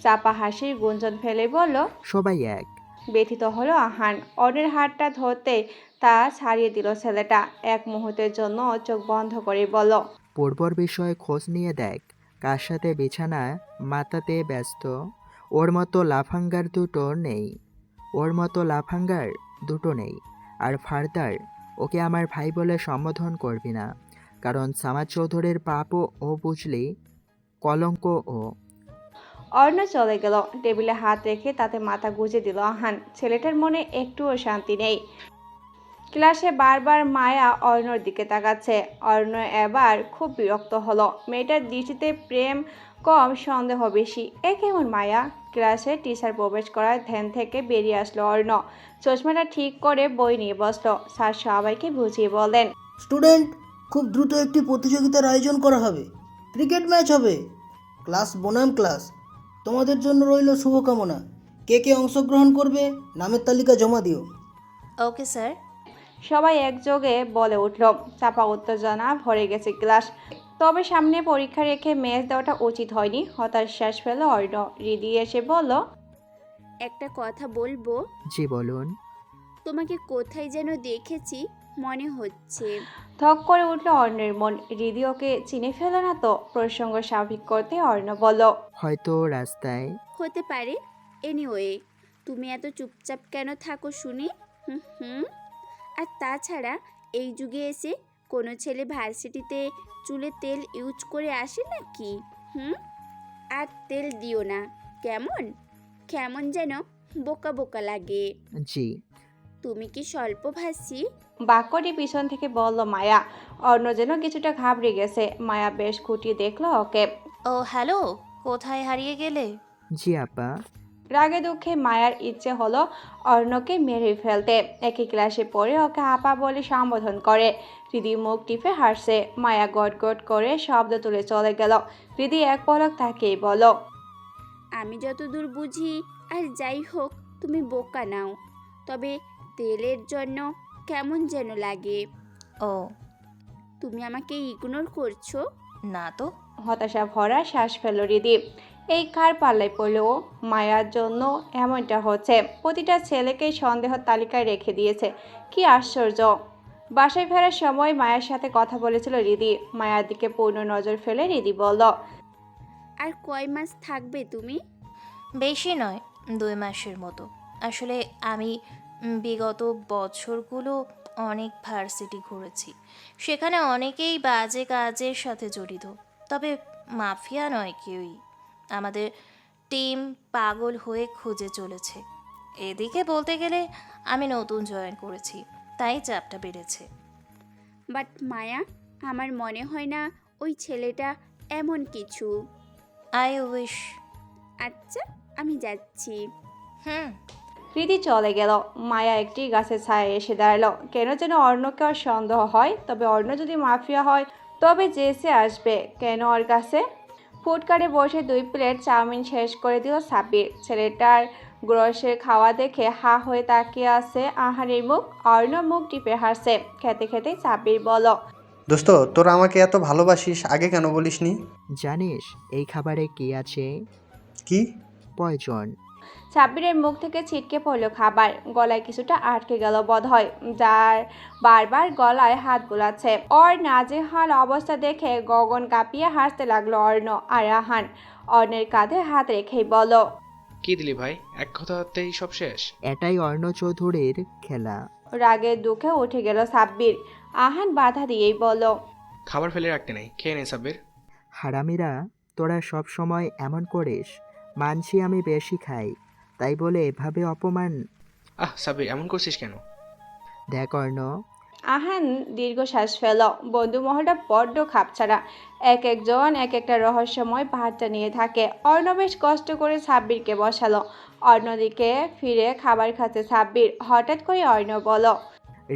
চাপা হাসির গুঞ্জন ফেলে বলল, সবাই এক। ব্যথিত হলো আহান। অর্ণের হাতটা ধরতে তা ছাড়িয়ে দিল ছেলেটা। এক মুহূর্তের জন্য চোখ বন্ধ করে বলল, পূর্বর বিষয়ে খোঁজ নিয়ে দেখ, কার সাথে বিছানা মাতাতে ব্যস্ত। ওর মতো লাফাঙ্গার দুটো নেই। আর ফার্দার ওকে আমার ভাই বলে সম্বোধন করবি না, কারণ সামাদ চৌধুরীর পাপও ও বুঝলি, কলঙ্ক ও। অর্ণ চলে গেল। টেবিলে হাত রেখে তাতে মাথা গুঁজে দিল আহান। ছেলেটার মনে একটুও শান্তি নেই। ক্লাসে বারবার মায়া অর্ণর দিকে তাকাচ্ছে। অর্ণ এবার খুব বিরক্ত হলো। মেয়েটার দৃষ্টিতে প্রেম কম, সন্দেহ বেশি। এ কেমন মায়া? ক্লাসে টিচার প্রবেশ করার ধ্যান থেকে বেরিয়ে আসলো অর্ণ। চশমাটা ঠিক করে বই নিয়ে বসলো। স্যার সবাইকে বুঝিয়ে বলেন, স্টুডেন্ট, খুব দ্রুত একটি প্রতিযোগিতার আয়োজন করা হবে। ক্রিকেট ম্যাচ হবে। ক্লাস বনাম ক্লাস। তোমাদের জন্য রইল শুভকামনা। কে কে অংশগ্রহণ করবে নামের তালিকা জমা দিও। Okay sir. সবাই একযোগে বলে উঠল। চাপা উত্তেজনা ভরে গেছে ক্লাস। তবে সামনে পরীক্ষা রেখে ম্যাচ দেওয়াটা উচিত হয়নি। হতাশ শ্বাস ফেল অর্ণ। রিদি এসে বলল, একটা কথা বলবো? জি বলুন। তোমাকে কোথায় যেন দেখেছি মনে হচ্ছে। থক করে উঠল অর্ণের মন। রিদি ওকে চিনে ফেলে না তো? প্রসঙ্গ স্বাভাবিক করতে অর্ণ বলল, হয়তো রাস্তায়। হতে পারে। এনিওয়ে, তুমি এত চুপচাপ কেন থাকো শুনি? হুম। আর তাছাড়া এই যুগে এসে কোনো ছেলে ভার্সিটিতে চুলে তেল ইউজ করে আসে নাকি? আর তেল দিও না, কেমন কেমন যেন বোকা বোকা লাগে। জি। তুমি কি স্বল্পভাষী? বাক্যটি পিছন থেকে বলল মায়া। অর্ণ যেন কিছুটা ঘাবড়ে গেছে। মায়া বেশ খুঁটিয়ে দেখলো ওকে। ও হ্যালো, কোথায় হারিয়ে গেলে? জি আপা। রাগে দুঃখে মায়ার ইচ্ছে হলো অর্ণকে মেরে ফেলতে। একই ক্লাসে পড়ে ওকে আপা বলে সম্বোধন করে। হৃদি মুখ টিপে হাসছে। মায়া গট গট করে শব্দ তুলে চলে গেল। হৃদি এক পলক তাকিয়ে বলল, আমি যতদূর বুঝি, আর যাই হোক, তুমি বোকা নাও, তবে তেলের জন্য কেমন যেন লাগে। ও, তুমি আমাকে ইগনোর করছো? না তো। হতাশা ভরা শ্বাস ফেল হৃদি। এই কার পাল্লায় পড়ল ও? মায়ার জন্য এমনটা হচ্ছে। প্রতিটা ছেলেকেই সন্দেহ তালিকায় রেখে দিয়েছে। কি আশ্চর্য। বাসায় ফেরার সময় মায়ের সাথে কথা বলেছিল হৃদি। মায়ার দিকে পূর্ণ নজর ফেলে হৃদি বলল, আর কয় মাস থাকবে তুমি? বেশি নয়, 2 মাসের মতো। আসলে আমি বিগত বছরগুলো অনেক ভার্সিটি ঘুরেছি। সেখানে অনেকেই বাজে কাজের সাথে জড়িত, তবে মাফিয়া নয় কেউই। আমাদের টিম পাগল হয়ে খুঁজে চলেছে। এদিকে বলতে গেলে আমি নতুন জয়েন করেছি, তাই চাপটা বেড়েছে। বাট মায়া, আমার মনে হয় না ওই ছেলেটা এমন কিছু। I wish. আচ্ছা, আমি যাচ্ছি। হুম। রীতি চলে গেল। মায়া একটি গাছের ছায়ায় এসে দাঁড়ালো। কেন যেন অর্ণকে ওর সন্দেহ হয়, তবে অর্ণ যদি মাফিয়া হয় তবে জেসে আসবে কেন ওর কাছে। ফুটকারে বসে 2 প্লেট চাউমিন শেষ করে দিল সাব্বির। ছেলেটার গ্রসের খাওয়া দেখে হা হয়ে তাকিয়ে আছে আহারের মুখ। অর্ণ মুখ টিপে হাসছে। খেতে খেতে সাব্বির বলল, দোস্ত, তোরা আমাকে এত ভালোবাসিস, আগে কেন বলিসনি? জানিস এই খাবারে কি আছে? কি? পয়জন। সাব্বিরের মুখ থেকে ছিটকে পড়লো খাবার। গলায় কিছুটা আটকে গেল বোধহয়, যার বারবার গলায় হাত বোলাচ্ছে। ওর নাজেহাল অবস্থা দেখে গগন কাঁপিয়ে হাসতে লাগলো অর্ণ আর আহান। অর্ণের কাঁধে হাত রেখেই বলল, কি দিলি ভাই? এক কথাতেই সব শেষ? এটাই অর্ণ চৌধুরীর খেলা। রাগে দুঃখে উঠে গেল সাব্বির। আহান বাধা দিয়েই বলল, খাবার ফেলে রাখতে নেই, খেয়ে নে সাব্বির। হারামিরা, তোরা সব সময় এমন করিস। মানছি আমি বেশি খাই, তাই বলে এভাবে অপমান। আহ সাব্বির, এমন করছিস কেন? দেখ অর্ণ, আহান দীর্ঘশ্বাস ফেল। বন্ধু মহলটা বড্ড খাপছাড়া। একজন এক একটা রহস্যময় বার্তা নিয়ে থাকে। অর্ণ বেশ কষ্ট করে সাব্বিরকে বসালো। অন্যদিকে ফিরে খাবার খাচ্ছে সাব্বির। হঠাৎ করে অর্ণ বলল,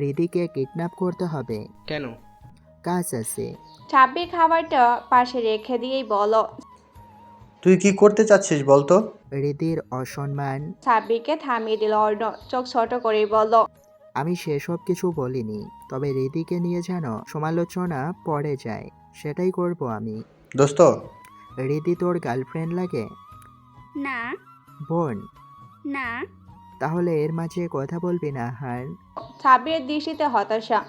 রিদিকে কিডন্যাপ করতে হবে। কেন? কাজ আছে। সাব্বির খাবারটা পাশে রেখে দিয়েই বলল, তুই কি করতে চাচ্ছিস বলতো? রিদির অসম্মান। সাব্বিরকে থামিয়ে দিল অর্ণ। চোখ ছোট করেই বলল, আমি সেসব কিছু বলিনি, তবে রিদিকে নিয়ে যেন সমালোচনা পড়ে যায় সেটাই করব আমি। দোস্ত, রিদি তোর গার্লফ্রেন্ড লাগে? না, বোন? না। তাহলে এর মাঝে কথা বলবি না হার। সাব্বিরের দৃষ্টিতে হতাশা।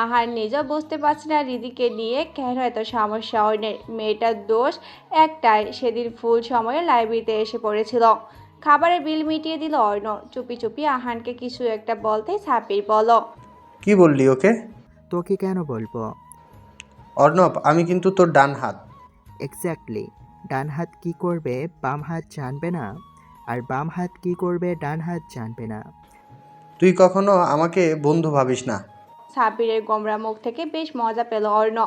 আহার নিজেও বুঝতে পারছে না রিদিকে নিয়ে কেন এত সমস্যা অর্ণের। মেয়েটার দোষ একটাই, সেদিন ফুল সময়ে লাইব্রেরিতে এসে পড়েছিল। খাবারের বিল মিটিয়ে দিল অর্ণ। চুপি চুপি আহানকে কিছু একটা বলতেই সাব্বির বলল, কি বললি ওকে? তোকে কেন বলবো? অর্ণব, আমি কিন্তু তোর ডান হাত। এক্স্যাক্টলি। ডান হাত কি করবে বাম হাত জানবে না, আর বাম হাত কি করবে ডান হাত জানবে না। তুই কখনো আমাকে বন্ধু ভাবিস না। সাব্বিরের গোমরা মুখ থেকে বেশ মজা পেল অর্ণ।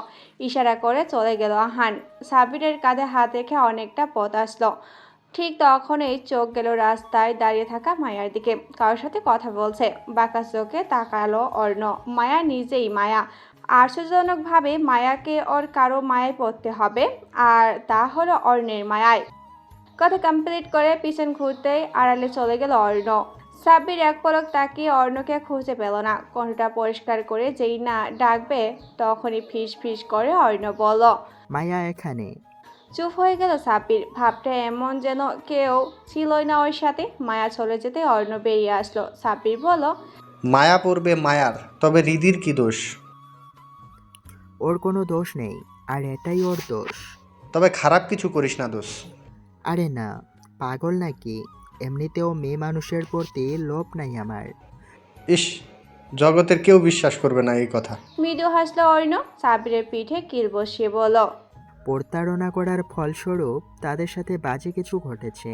ইশারা করে চলে গেল আহান। সাব্বিরের কাঁধে হাত রেখে অনেকটা পথ আসলো। ঠিক তখনই চোখ গেল রাস্তায় দাঁড়িয়ে থাকা মায়ার দিকে। কারোর সাথে কথা বলছে। বাঁকা চোখে তাকালো অর্ণ। মায়া নিজেই মায়া। আশ্চর্যজনকভাবে মায়াকে ওর কারো মায়ায় পড়তে হবে, আর তা হলো অর্ণের মায়ায়। কথা কমপ্লিট করে পিছন ঘুরতেই আড়ালে চলে গেল অর্ণ। সাব্বির এক পলক তাকিয়ে অর্ণকে খুঁজে পেল না। কণ্ঠটা পরিষ্কার করে যেই না ডাকবে তখনই ফিস ফিস করে অর্ণ বলল, মায়া এখানে। চুপ হয়ে গেল সাব্বির। ভাবটা এমন যেন কেউ ছিলই না ওর সাথে। মায়া চলে যেতে অর্ণ বেরিয়ে আসলো। সাব্বির বলল, মায়া পড়বে মায়ার, তবে হৃদির কি দোষ? ওর কোনো দোষ নেই, আর এটাই ওর দোষ। তবে খারাপ কিছু করিস না দোষ। আরে না, পাগল নাকি? এমনিতেও মেয়ে মানুষের প্রতি লোভ নাই আমার। ইস, জগতের কেউ বিশ্বাস করবে না এই কথা। মৃদু হাসলো অর্ণ। সাব্বিরের পিঠে কিল বসিয়ে বলল, প্রতারণা করার ফলস্বরূপ তাদের সাথে বাজে কিছু ঘটেছে,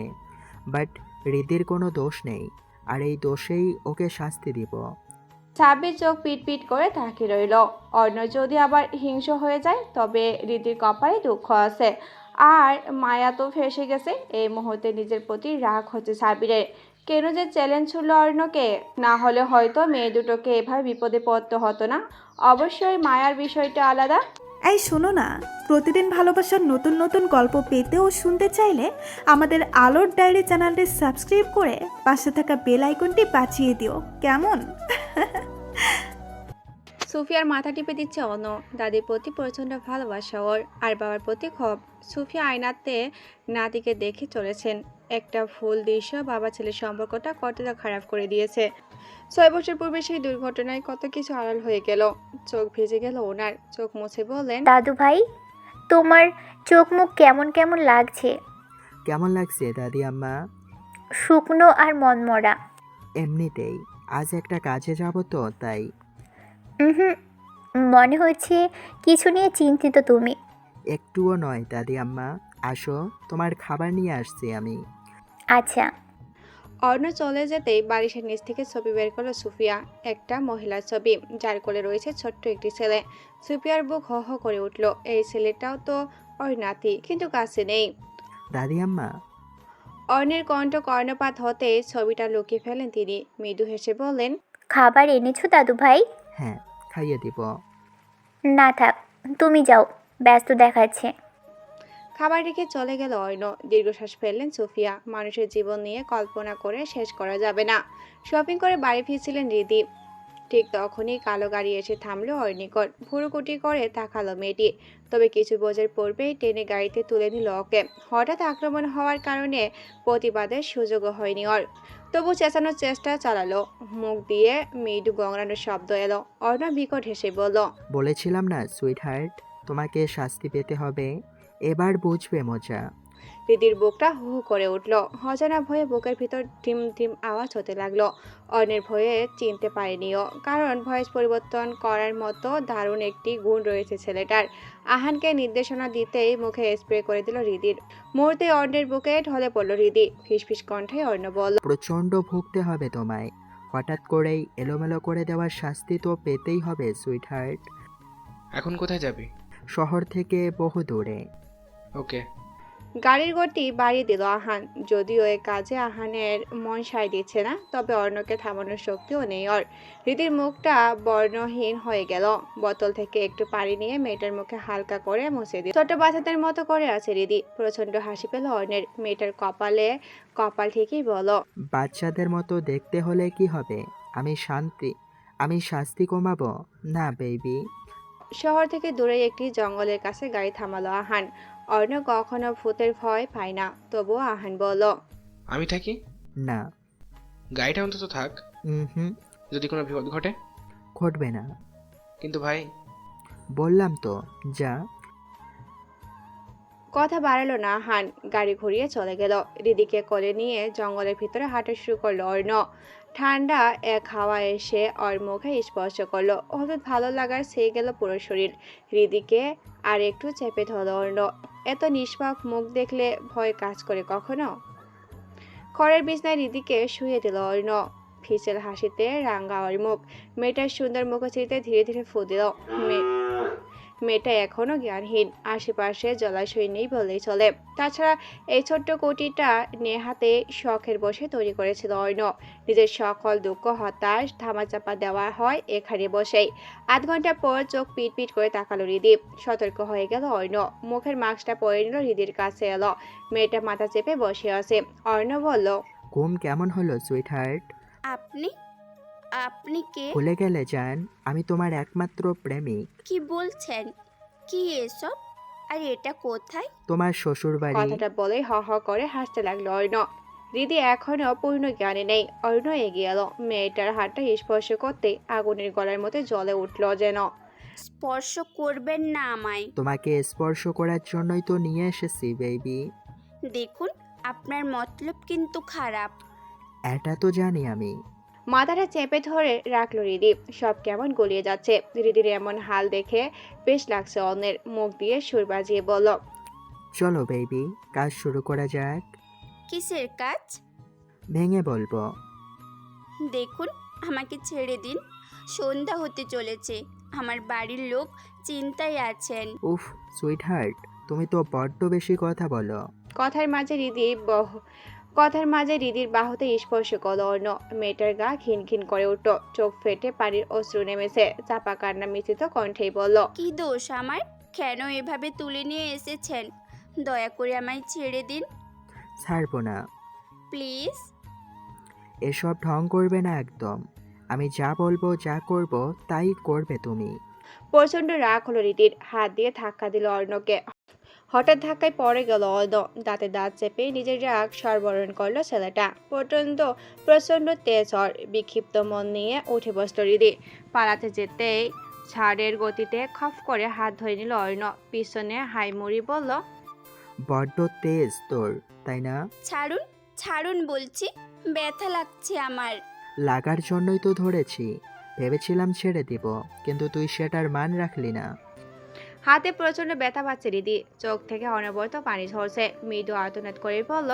বাট হৃদির কোনো দোষ নেই, আর এই দোষেই ওকে শাস্তি দিব। সাব্বির চোখ পিট করে তাকিয়ে রইল। অর্ণ যদি আবার হিংস্র হয়ে যায় তবে রীতির কপালে দুঃখ আছে। আর মায়া তো ফেসে গেছে। এই মুহূর্তে নিজের প্রতি রাগ হচ্ছে সাব্বিরের। কেন যে চ্যালেঞ্জ ছুড়ল অর্ণকে? না হলে হয়তো মেয়ে দুটোকে এভাবে বিপদে পড়তে হতো না। অবশ্যই মায়ার বিষয়টা আলাদা। এই শোনো না, প্রতিদিন ভালোবাসার নতুন নতুন গল্প পেতে ও শুনতে চাইলে আমাদের আলোর ডায়েরি চ্যানেলটি সাবস্ক্রাইব করে পাশে থাকা বেল আইকনটি বাজিয়ে দিও, কেমন? সুফিয়ার মাথা টিপে দিচ্ছে অন্য। দাদির প্রতি প্রচণ্ড ভালোবাসা ওর, আর বাবার প্রতি ক্ষোভ। সুফিয়া আয়নাতে নাতিকে দেখে চলেছেন। একটা ভুল দৃশ্য বাবা ছেলের সম্পর্কটা কতটা খারাপ করে দিয়েছে। 6 বছর পূর্বে সেই দুর্ঘটনায় কত কিছু আড়াল হয়ে গেল। চোখ ভিজে গেল ওনার। চোখ মুছে বললেন, দাদু ভাই, তোমার চোখ মুখ কেমন কেমন লাগছে? কেমন লাগছে দাদি আম্মা? শুকনো আর মনমরা। এমনিতেই, আজ একটা কাজে যাব তো তাই। হুম, মনে হচ্ছে কিছু নিয়ে চিন্তিত তুমি। একটুও নয় দাদি আম্মা, আসো, তোমার খাবার নিয়ে আসছি আমি। আচ্ছা। অর্ণ চলে যেতেই বালিশের নিচ থেকে ছবি বের করলো সুফিয়া। একটা মহিলার ছবি, যার কোলে রয়েছে ছোট্ট একটি ছেলে। সুফিয়ার বুক হ হ করে উঠল। এই ছেলেটাও তো ওর নাতি, কিন্তু কাছে নেই। দাদি আম্মা। অর্ণের কণ্ঠ কর্ণপাত হতে ছবিটা লুকিয়ে ফেলেন তিনি। মৃদু হেসে বললেন, খাবার এনেছো দাদু ভাই? হ্যাঁ, খাইয়ে দিব। না থাক, তুমি যাও, ব্যস্ত দেখাচ্ছে। খাবার রেখে চলে গেল অর্ণ। দীর্ঘশ্বাস ফেললেন সুফিয়া। মানুষের জীবন নিয়ে কল্পনা করে শেষ করা যাবে না। শপিং করে বাড়ি ফিরছিলেন হৃদি। ঠিক তখনই কালো গাড়ি এসে থামলো অর্ণিকর। ভুরুকুটি করে তাকালো মেয়েটি। তবে কিছু বোঝার পূর্বেই টেনে গাড়িতে তুলে নিল ওকে। হঠাৎ আক্রমণ হওয়ার কারণে প্রতিবাদের সুযোগও হয়নি ওর। তবু চেঁচানোর চেষ্টা চালালো। মুখ দিয়ে মৃদু গংড়ানোর শব্দ এলো। অর্ণ বিকট হেসে বলল, বলেছিলাম না সুইট হার্ট, তোমাকে শাস্তি পেতে হবে। এবার বুঝবে মজা। হৃদির বুকটা হু হু করে উঠল। অজানা ভয়ে বুকের ভিতর টিম টিম আওয়াজ হতে লাগলো। অন্যের ভয়ে চিনতে পারেনিও, কারণ ভয়েস পরিবর্তন করার মতো দারুণ একটি গুণ রয়েছে ছেলেটার। আহানকে নির্দেশনা দিতেই মুখে স্প্রে করে দিল হৃদির। মুহূর্তে অর্ণের বুকে ঢলে পড়ল হৃদি। ফিসফিস কণ্ঠে অর্ণ বলল, প্রচণ্ড ভুগতে হবে তোমায়। হঠাৎ করেই এলোমেলো করে দেওয়ার শাস্তি তো পেতেই হবে সুইট হার্ট। এখন কোথায় যাবি? শহর থেকে বহু দূরে। ওকে। গাড়ির গতি বাড়িয়ে দিল আহান। যদিও এ কাজে আহানের মন সায় দিচ্ছে না, তবে অর্ণকে থামানোর শক্তিও নেই ওর। হৃদির মুখটা বর্ণহীন হয়ে গেল। বোতল থেকে একটু পানি নিয়ে মেয়েটার মুখে হালকা করে মুছে দিল। ছোট বাচ্চাদের মতো করে আছে হৃদি। প্রচন্ড হাসি পেল অর্ণের। মেয়েটার কপালে কপাল ঠিকই বলো। বাচ্চাদের মতো দেখতে হলে কি হবে? আমি শাস্তি কমাবো না বেবি। শহর থেকে দূরে একটি জঙ্গলের কাছে গাড়ি থামালো আহান। অর্ণ কখনো ভূতের ভয় পায় না, তবুও আহান বলল, আমি থাকি? না। গাড়িটা অন্তত থাক। হুম, যদি কোনো বিপদ ঘটে? ঘটবে না। কিন্তু ভাই। বললাম তো, যা। কথা বাড়ালো না আহান। গাড়ি ঘুরিয়ে চলে গেল। হৃদিকে কোলে নিয়ে জঙ্গলের ভিতরে হাঁটা শুরু করলো অর্ণ। ঠান্ডা এক হাওয়া এসে ওর মুখে স্পর্শ করলো। হঠাৎ ভালো লাগার ছেয়ে গেল পুরো শরীর। হৃদিকে আর একটু চেপে ধরল অর্ণ। এত নিষ্পাপ মুখ দেখলে ভয় কাজ করে কখনো? খড়ের বিছনায় হৃদিকে শুয়ে দিল অর্ণ। ফিসেল হাসিতে রাঙা ওর মুখ। মেয়েটার সুন্দর মুখশ্রীতে ধীরে ধীরে ফু দিল। মেয়েটা এখনো জ্ঞানহীন। আশেপাশে জলাশয় নেই বললেই চলে। তাছাড়া এই ছোট্ট কুটিটা নেহাতে শখের বসে তৈরি করেছিল অর্ণ। নিজের সকল দুঃখ হতাশ ধামাচাপা দেওয়া হয় এখানে বসেই। আধ ঘন্টা পর চোখ পিট পিট করে তাকালো হৃদি। সতর্ক হয়ে গেল অর্ণ। মুখের মাস্কটা পরে নিল। হৃদির কাছে এলো। মেয়েটা মাথা চেপে বসে আছে। অর্ণ বলল, ঘুম কেমন হলো সুইট হার্ট? আপনি আপনি কে? ভুলে গেলে জান, আমি তোমার একমাত্র প্রেমিক। কি বলছেন? কি এসব? আর এটা কোথায়? তোমার শ্বশুর বাড়ি। কথাটা বলে হ হ করে হাসতে লাগলো অর্ণ। হৃদি এখনো পূর্ণ জ্ঞানে নেই। অর্ণ এগিয়ে এলো। মেয়েটার হাতটা স্পর্শ করতে আগুনের গলার মতো জ্বলে উঠল যেন। স্পর্শ করবেন না আমায়। তোমাকে স্পর্শ করার জন্যই তো নিয়ে এসেছি বেবি। দেখুন, আপনার মতলব কিন্তু খারাপ। এটা তো জানি আমি। মাথাটা চেপে ধরে রাখলো হৃদি। সব কেমন গলিয়ে যাচ্ছে। হৃদির এমন হাল দেখে বেশ লাগছে অন্যের। মুখ দিয়ে সুর বাজিয়ে বলল, চলো বেবি, কাজ শুরু করা যাক। কিসের কাজ? ভেঙে বলবো। দেখুন, আমাকে ছেড়ে দিন। সন্ধ্যা হতে চলেছে। আমার বাড়ির লোক চিন্তায় আছেন। উফ সুইট হার্ট, তুমি তো বড্ড বেশি কথা বলো। কথার মাঝে হৃদির বাহুতে স্পর্শ করল অর্ণ। মেয়েটার গা ঘিন ঘিন করে উঠল। চোখ ফেটে পানির অশ্রু নেমেছে। চাপা কান্না মিশ্রিত কণ্ঠেই বলল, কি দোষ আমার? কেন এভাবে তুলে নিয়ে এসেছেন? দয়া করে আমায় ছেড়ে দিন ছাড়বো না। প্লিজ। এসব ঢং করবে না একদম। আমি যা বলবো, যা করব তাই করবে তুমি। প্রচন্ড রাগ হলো হৃদির। হাত দিয়ে ধাক্কা দিল অর্ণকে। হঠাৎ ধাক্কায় পড়ে গেল অর্ণ। দাঁতে দাঁত চেপে নিজের রাগ সরবরণ করলো ছেলেটা। প্রচন্ড তেজ ওর। বিক্ষিপ্ত মন নিয়ে উঠে বসলো হৃদি। পালাতে যেতেই ঝাড়ের গতিতে খপ করে হাত ধরে নিল অর্ণ। পিছনে হাই মুড়ি বলল, বড্ড তেজ তোর, তাই না? ছাড়ুন, ছাড়ুন বলছি। ব্যথা লাগছে আমার। লাগার জন্যই তো ধরেছি। ভেবেছিলাম ছেড়ে দিব, কিন্তু তুই সেটার মান রাখলি না। হাতে প্রচন্ড ব্যথা পাচ্ছে হৃদি। চোখ থেকে অনবরত পানি ঝরছে। মৃদু আর্তনাদ করে বলল,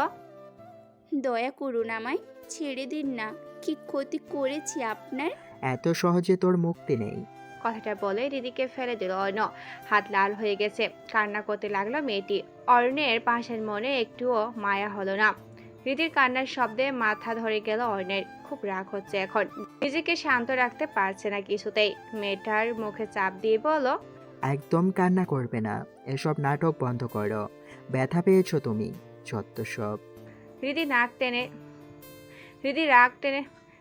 দয়া করুন আমায় ছেড়ে দিন না। কি ক্ষতি করেছি আপনার? এত সহজে তোর মুক্তি নেই। কথাটা বলে রিদিকে ফেলে দিল অর্ণ। হাত লাল হয়ে গেছে, কান্না করতে লাগলো মেয়েটি। অর্ণের পাশের মনে একটুও মায়া হলো না। রিদির কান্নার শব্দে মাথা ধরে গেল অর্ণের। খুব রাগ হচ্ছে এখন, নিজেকে শান্ত রাখতে পারছে না কিছুতেই। মেয়েটার মুখে চাপ দিয়ে বলল, একদম কান্না করবে না, এসব নাটক বন্ধ করো। ব্যথা পেয়েছো তুমি, যত সব। রিদি নাক টেনে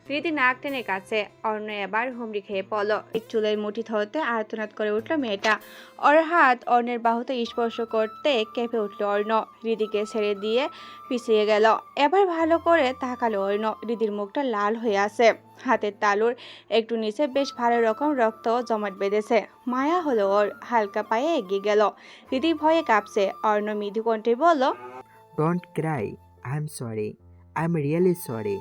রীতি নাক টেনে কাছে। অর্ণ এবার হুমড়ি খেয়ে পড়ল। এক চুলের মুঠি ধরতে আর্তনাদ করে উঠল মেয়েটা। ওর হাত অর্ণের বাহুতে স্পর্শ করতে কেঁপে উঠল অর্ণ। রিদিকে ছেড়ে দিয়ে পিছিয়ে গেল। এবার ভালো করে তাকালো অর্ণ। রিদির মুখটা লাল হয়ে আছে, হাতের তালুর একটু নিচে বেশ ভালো রকম রক্ত জমাট বেঁধেছে। মায়া হলো ওর, হালকা পায়ে এগিয়ে গেল। রিদি ভয়ে কাঁপছে। অর্ণ মৃদু কণ্ঠে বলল, don't Cry, I am sorry, I am really sorry.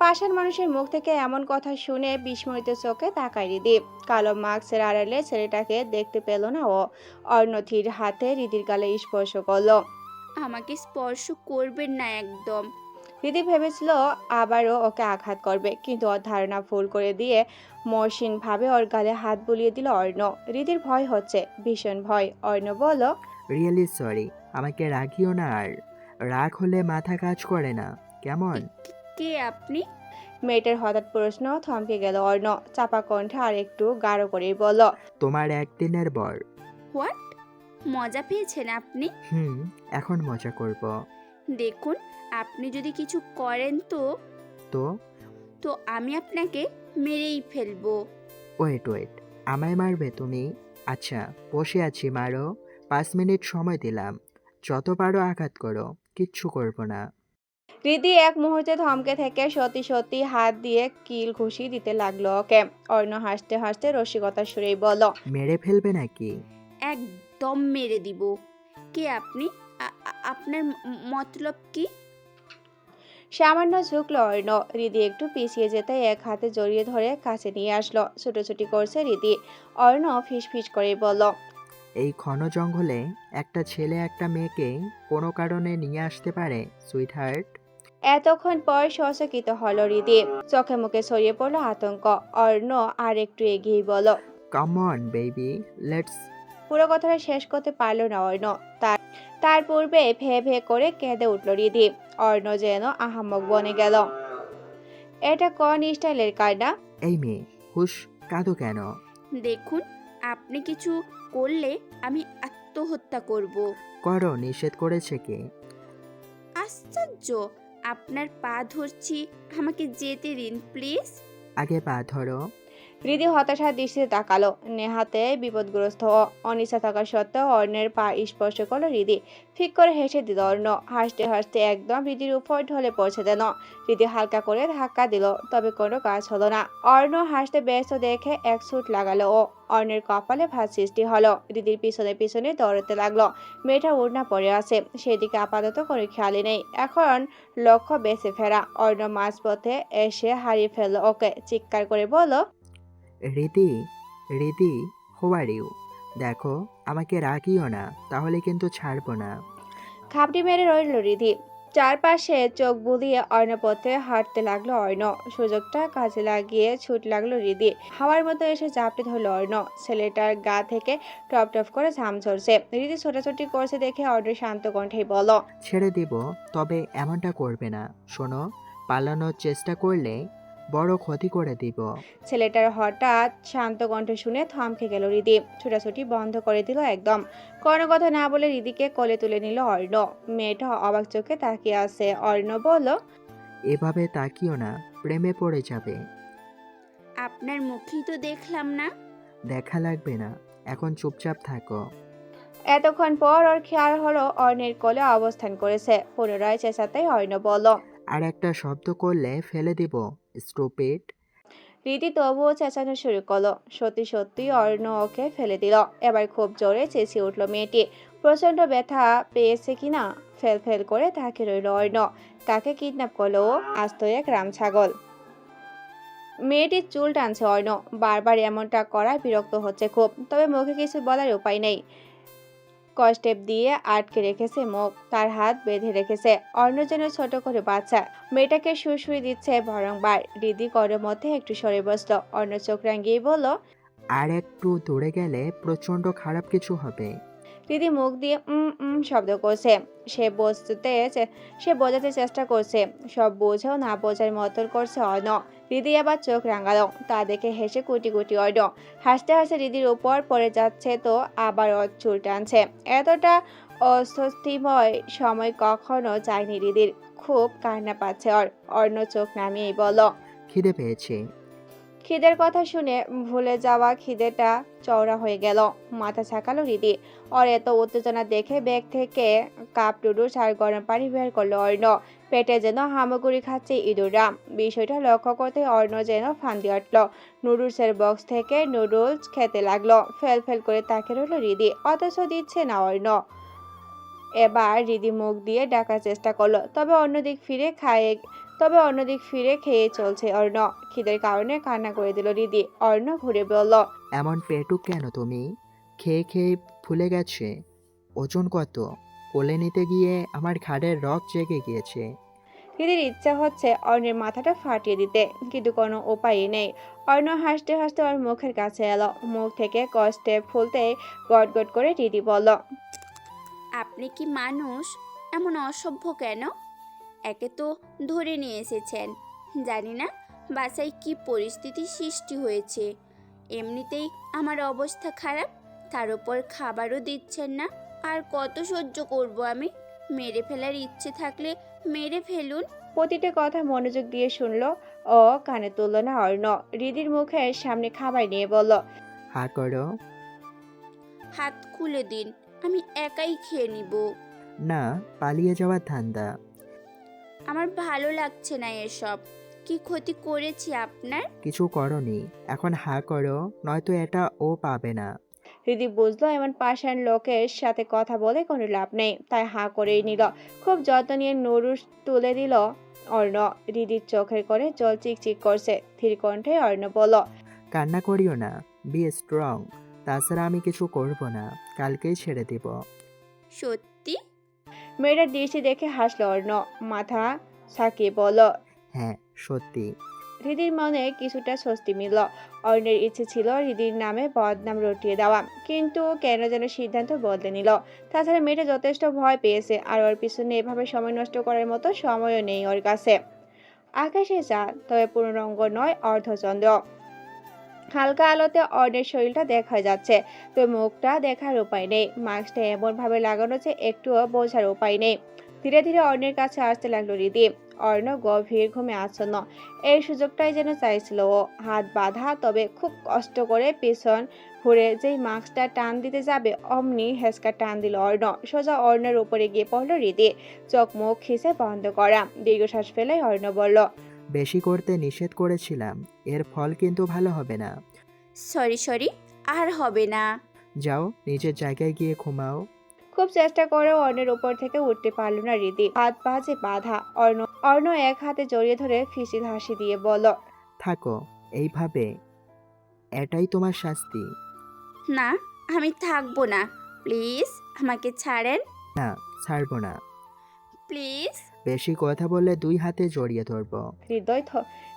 পাশার মানুষের মুখ থেকে এমন কথা শুনে বিস্ময়িত চোখে তাকায় রিদি। কালো মাস্কের আড়ালে ছেলেটাকে দেখতে পেল না ও। অর্ণথির হাতে রিদির গালে স্পর্শ করলো। আমাকে স্পর্শ করবেন না একদম। রিদি ভেবেছিল আবারও ওকে আঘাত করবে, কিন্তু ওর ধারণা ভুল করে দিয়ে মসৃণ ভাবে ওর গালে হাত বুলিয়ে দিল অর্ণ। রিদির ভয় হচ্ছে, ভীষণ ভয়। অর্ণ বলল, রিয়েলি সরি, আমাকে রাগিও না আর। রাগ হলে মাথা কাজ করে না, কেমন? কে আপনি? মেয়েটার হঠাৎ প্রশ্ন থমকে গেল অর্ণ। চাপা কণ্ঠে আর একটু গাঢ় করে বলল, তোমার একদিনের বর। হোয়াট? মজা পেয়েছেন আপনি? এখন মজা করব। দেখুন, আপনি যদি কিছু করেন তো তো তো আমি আপনাকে মেরেই ফেলবো। ওয়েট, আমায় মারবে তুমি? আচ্ছা, বসে আছি, মারো। 5 মিনিট সময় দিলাম, যত পারো আঘাত করো, কিচ্ছু করব না। রিদি এক মুহূর্তে থমকে থেকে সত্যি সত্যি হাত দিয়ে কিল ঘুষি দিতে লাগলো ওকে। অর্ণ হাসতে হাসতে রসিকতার সুরেই বলল, মেরে ফেলবে নাকি? একদম মেরে দিব। কে আপনি? আপনার মতলব কি? সামান্য ঝুঁকলো অর্ণ। রিদি একটু পিছিয়ে যেতে এক হাতে জড়িয়ে ধরে কাছে নিয়ে আসলো। ছুটোছুটি করছে রিদি। অর্ণ ফিস করে বলল, এই ঘন জঙ্গলে একটা ছেলে একটা মেয়েকে কোনো কারণে নিয়ে আসতে পারে, সুইট হার্ট? এতক্ষণ পর সচকিত হলো রিদি। চোখে মুখে ছড়িয়ে পড়লো আতঙ্ক। অর্ণ আর একটু এগিয়ে বলল, কাম অন বেবি, লেটস। পুরো কথাটা শেষ করতে পারলো না অর্ণ। তার পূর্বে ভে করে কেঁদে উঠল রিদি। অর্ণ যেন আহাম্মক বনে গেল। এটা কোন স্টাইলের কায়দা? এই মেয়ে, হুশ, কাঁদো কেন? দেখুন, আপনি কিছু করলে আমি আত্মহত্যা করব। করো, নিষেধ করেছে কে? আশ্চর্য, আপনার পা ধরছি, আমাকে যেতে দিন প্লিজ। আগে পা ধরো। হৃদি হতাশার দৃষ্টিতে তাকালো। নেহাতে বিপদগ্রস্ত অনিচ্ছা থাকা সত্ত্বেও অর্ণের পা স্পর্শ করলো হৃদি। ফিক করে হেসে দিল অর্ণ। হাসতে হাসতে একদম হৃদির উপর ঢলে পড়ছে যেন। হৃদি হালকা করে ধাক্কা দিল, তবে কোনো কাজ হলো না। অর্ণ হাসতে ব্যস্ত দেখে এক ছুট লাগালো ও। অর্ণের কপালে ভাঁজ সৃষ্টি হলো। হৃদির পিছনে দৌড়াতে লাগলো। মেয়েটা ওড়না পড়ে আছে, সেদিকে আপাতত কোনো খেয়ালই নেই। এখন লক্ষ্য বেঁচে ফেরা। অর্ণ মাঝপথে এসে হারিয়ে ফেললো ওকে। চিৎকার করে বলল, রিদি, হু আর ইউ? দেখো, আমাকে রাগিও না, তাহলে কিন্তু ছাড়বো না। খাপটি মেরে রইল রিদি। চারপাশে চোখ বুলিয়ে অর্ণপথে হাঁটতে লাগলো অর্ণ। সুযোগটা কাজে লাগিয়ে ছুট লাগলো রিদি। হাওয়ার মতো এসে চাপটে ধরলো অর্ণ। ছেলেটার গা থেকে টপ করে ঘাম ঝরছে। রিদি ছোটাছুটি করছে দেখে অর্ণ শান্ত কণ্ঠেই বলল, ছেড়ে দিব, তবে এমনটা করবে না। শোনো, পালানোর চেষ্টা করলে বড় ক্ষতি করে দিব। ছেলেটার হঠাৎ শান্ত কণ্ঠ শুনে থমকে গেল রিদি। ছোটাছুটি বন্ধ করে দিল একদম। কোনো কথা না বলে রিদিকে কোলে তুলে নিল অর্ণ। মেয়েটা অবাক চোখে তাকিয়ে আছে। অর্ণ বলল, এভাবে তাকিও না, প্রেমে পড়ে যাবে। আপনার মুখই তো দেখলাম না। দেখা লাগবে না, এখন চুপচাপ থাকো। এতক্ষণ পর ওর খেয়াল হলো অর্ণের কোলে অবস্থান করেছে। পুনরায় চেঁচাতেই অর্ণ বলল, আর একটা শব্দ করলে ফেলে দিব, স্টুপিড। রীতি তবুও চেঁচানো শুরু করলো। সত্যি অর্ণ ওকে ফেলে দিল। এবার খুব জোরে চেঁচিয়ে উঠল মেয়েটি। প্রচন্ড ব্যথা পেয়েছে কিনা ফেল করে তাকে রইল অর্ণ। কাকে কিডন্যাপ করলো ও? আস্ত এক রাম ছাগল। মেয়েটির চুল টানছে অর্ণ। বারবার এমনটা করায় বিরক্ত হচ্ছে খুব, তবে মুখে কিছু বলার উপায় নেই। কস্টেপ দিয়ে আটকে রেখেছে মুখ, তার হাত বেঁধে রেখেছে। অর্ণ যেন ছোট করে বাচ্চা মেয়েটাকে সুসুই দিচ্ছে বারংবার। রিদি করের মধ্যে একটু সরে বসলো। অর্ণ চোখ রাঙিয়ে বলল, আর একটু দূরে গেলে প্রচণ্ড খারাপ কিছু হবে। রিদি মুখ দিয়ে শব্দ করছে। সে বোঝাতে চেষ্টা করছে, সব বোঝাও না বোঝার মতন করছে অর্ণ। রিদি আবার চোখ রাঙালো, তা দেখে হেসে কুটি কুটি অর্ণ। হাসতে হাসতে রিদির উপর পড়ে যাচ্ছে তো আবার ওর চুল টানছে। এতটা অস্বস্তিময় সময় কখনো যায়নি রিদির। খুব কান্না পাচ্ছে অর্ণ চোখ নামিয়েই বলল, খিদে পেয়েছে। খিদের কথা শুনে ভুলে যাওয়া খিদেটা চওড়া হয়ে গেল। মাথা ছাকালো রিদি। ওর এত উত্তেজনা দেখে ব্যাগ থেকে কাপ নুডলস আর গরম পানি বের করলো অর্ণ। পেটে যেন হামাগুড়ি খাচ্ছে ইঁদুররা। বিষয়টা লক্ষ্য করতে অর্ণ যেন ফান্দি আটলো। নুডলসের বক্স থেকে নুডলস খেতে লাগলো। ফেল ফেল করে তাকে রইল রিদি, অথচ দিচ্ছে না অর্ণ। এবার রিদি মুখ দিয়ে ডাকার চেষ্টা করলো, তবে অন্যদিক ফিরে খেয়ে চলছে অর্ণ। খিদের কারণে কান্না করে দিল রিদি। অর্ণ ঘুরে বলল, এমন পেটুক কেন তুমি? খেয়ে খেয়ে ফুলে গেছে। ওজন কত? কোলে নিতে গিয়ে আমার ঘাড়ের রক জেগে গিয়েছে। রিদির ইচ্ছা হচ্ছে অর্ণের মাথাটা ফাটিয়ে দিতে, কিন্তু কোনো উপায়ই নেই। অর্ণ হাসতে হাসতে ওর মুখের কাছে এলো। মুখ থেকে কষ্টে ফুলতে গট গট করে রিদি বলল, আপনি কি মানুষ? এমন অসভ্য কেন? একে তো ধরে নিয়ে এসেছেন, জানি না বাসায় কি পরিস্থিতি সৃষ্টি হয়েছে। এমনিতেই আমার অবস্থা খারাপ, তার উপর খাবারও দিচ্ছেন না। আর কত সহ্য করব আমি? মেরে ফেলার ইচ্ছে থাকলে মেরে ফেলুন। প্রতিটা কথা মনোযোগ দিয়ে শুনলো ও কানে তুললো না অর্ণ। রিদির মুখের সামনে খাবার নিয়ে বলল, হা করো। হাত খুলে দিন, আমি একাই খেয়ে নিব। না, পালিয়ে যাওয়ার ধান্দা। আমার ভালো লাগছে না এসব। কি ক্ষতি করেছি আপনার? কিছু করনি, এখন হা করো, নয়তো এটা ও পাবে না। রিদি বুঝলো এমন পাষাণ লোকের সাথে কথা বলে কোনো লাভ নেই, তাই হা করেই নিল। খুব যত্ন নিয়ে নুডলস তুলে দিল অর্ণ। রিদির চোখের করে জল চিকচিক করছে। ধীর কণ্ঠে অর্ণ বলল, কান্না করিও না, বি স্ট্রং। তাছাড়া আমি কিছু করব না, কালকেই ছেড়ে দিব। সত্যি? মেয়েটার দৃষ্টি দেখে হাসলো অর্ণ। মাথা ছাকিয়ে বলল, হ্যাঁ সত্যি। হৃদির মনে কিছুটা স্বস্তি মিলল। অর্ণের ইচ্ছে ছিল হৃদির নামে বদনাম রটিয়ে দেওয়া, কিন্তু কেন যেন সিদ্ধান্ত বদলে নিল। তাছাড়া মেয়েটা যথেষ্ট ভয় পেয়েছে, আর ওর পিছনে এভাবে সময় নষ্ট করার মতো সময়ও নেই ওর কাছে। আকাশে চাঁদ, তবে পূর্ণরঙ্গ নয়, অর্ধচন্দ্র। হালকা আলোতে অর্ণের শরীরটা দেখা যাচ্ছে, তো মুখটা দেখার উপায় নেই। মাস্কটা এমন ভাবে লাগানো যে একটুও বোঝার উপায় নেই। ধীরে ধীরে অর্ণের কাছে আসতে লাগলো রিদি। অর্ণ গভীর ঘুমে আচ্ছন্ন। এই সুযোগটাই যেন চাইছিল ও। হাত বাঁধা, তবে খুব কষ্ট করে পেছন ঘুরে যেই মাস্কটা টান দিতে যাবে, অমনি হেসকা টান দিল অর্ণ। সোজা অর্ণের উপরে গিয়ে পড়লো রিদি। চোখ মুখ খিসে বন্ধ করা। দীর্ঘশ্বাস ফেলে অর্ণ বলল, বেশি করতে নিষেধ করেছিলাম, এর ফল কিন্তু ভালো হবে না। সরি, আর হবে না। যাও, নিজের জায়গায় গিয়ে ঘুমাও। খুব চেষ্টা করেও অর্ণের উপর থেকে উঠতে পারল না রিদি। হাত পা যে বাঁধা। অর্ণ এক হাতে জড়িয়ে ধরে ফিসিল হাসি দিয়ে বলল, থাকো এইভাবে, এটাই তোমার শাস্তি। না, আমি থাকবো না। প্লিজ আমাকে ছাড়েন। না, ছাড়বো না। প্লিজ। বেশি কথা বললে 2 হাতে জড়িয়ে ধরবো।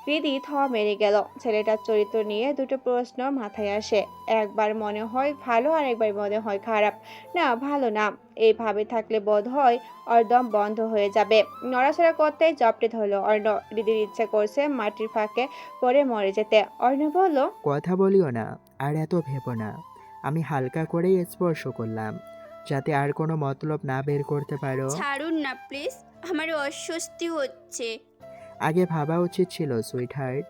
হৃদি থ মেরে গেল। ছেলেটার চরিত্র নিয়ে দুটো প্রশ্ন মাথায় আসে। একবার মনে হয় ভালো, আর একবার মনে হয় খারাপ। না, ভালো না। এইভাবে থাকলে বোধ হয় ওর দম বন্ধ হয়ে যাবে। নড়াচড়া করতেই জপটে ধরলো অর্ণ। হৃদির ইচ্ছে করছে মাটির ফাঁকে পড়ে মরে যেতে। অর্ণ বলল, কথা বলিও না, আর এত ভেবো না। আমি হালকা করেই স্পর্শ করলাম, যাতে আর কোনো মতলব না বের করতে পারো। ছাড়ুন না প্লিজ, আমার অস্বস্তি হচ্ছে। আগে ভাবা উচিত ছিল সুইট হার্ট।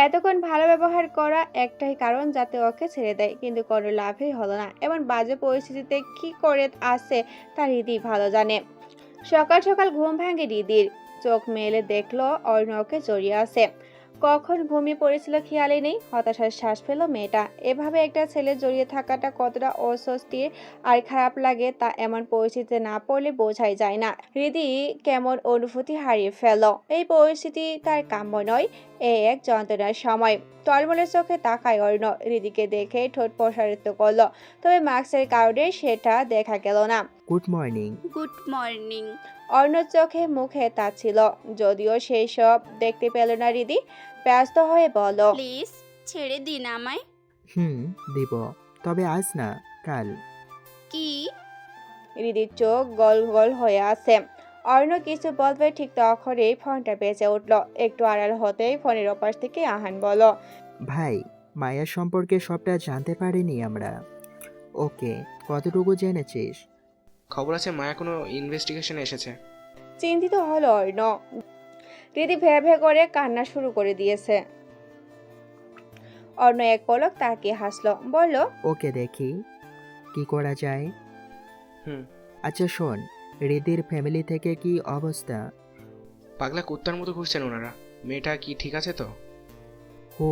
এতক্ষণ ভালো ব্যবহার করা একটাই কারণ, যাতে ওকে ছেড়ে দেয়, কিন্তু কোনো লাভই হলো না। এমন বাজে পরিস্থিতিতে কি করে আসে তা হৃদি ভালো জানে। সকাল সকাল ঘুম ভাঙে হৃদির। চোখ মেলে দেখলো অর্ণকে জড়িয়ে আছে। কখন ঘুমিয়ে পড়েছিল খেয়ালই নেই। হতাশার শ্বাস ফেল মেয়েটা। এভাবে একটা ছেলে জড়িয়ে থাকাটা কতটা অস্বস্তির আর খারাপ লাগে তা এমন পরিস্থিতিতে না পড়লে বোঝাই যায় না। হৃদি কেমন অনুভূতি হারিয়ে ফেল। এই পরিস্থিতি তার কাম্য নয়। এক যন্ত্রণার সময়। টলমলের চোখে তাকায় অর্ণ। হৃদিকে দেখে ঠোঁট প্রসারিত করলো, তবে মাস্কের কারণে সেটা দেখা গেল না। Good morning. Good morning. অর্ণর চোখে মুখে তা ছিল, যদিও সেই সব দেখতে পেল না হৃদি। ব্যস্ত হয়ে বলল, প্লিজ ছেড়ে দিন আমায়। দিব, তবে আজ না, কাল। কি? হৃদির চোখ গোল গোল হয়ে আছে। অর্ণ কিছু বলবে ঠিক তখনই ফোনটা বেজে উঠল। একটু আড়াল হতেই ফোনের ওপাশ থেকে আহান বলল, ভাই, মায়া সম্পর্কে সবটা জানতে পারিনি আমরা। ওকে, কতটুকু জেনেছিস? খবর আছে মায়া কোনো ইনভেস্টিগেশনে এসেছে। চিন্তিত হলো অর্ণ। হৃদি ভে ভে করে কান্না শুরু করে দিয়েছে। অর্ণ এক পলক তাকিয়ে হাসলো, বলল, ওকে, দেখি কি করা যায়। হুম। আচ্ছা শোন, হৃদির ফ্যামিলি থেকে কি অবস্থা? পাগলা কুত্তার মতো ঘুরছেন ওনারা। মেয়েটা কি ঠিক আছে তো? হো,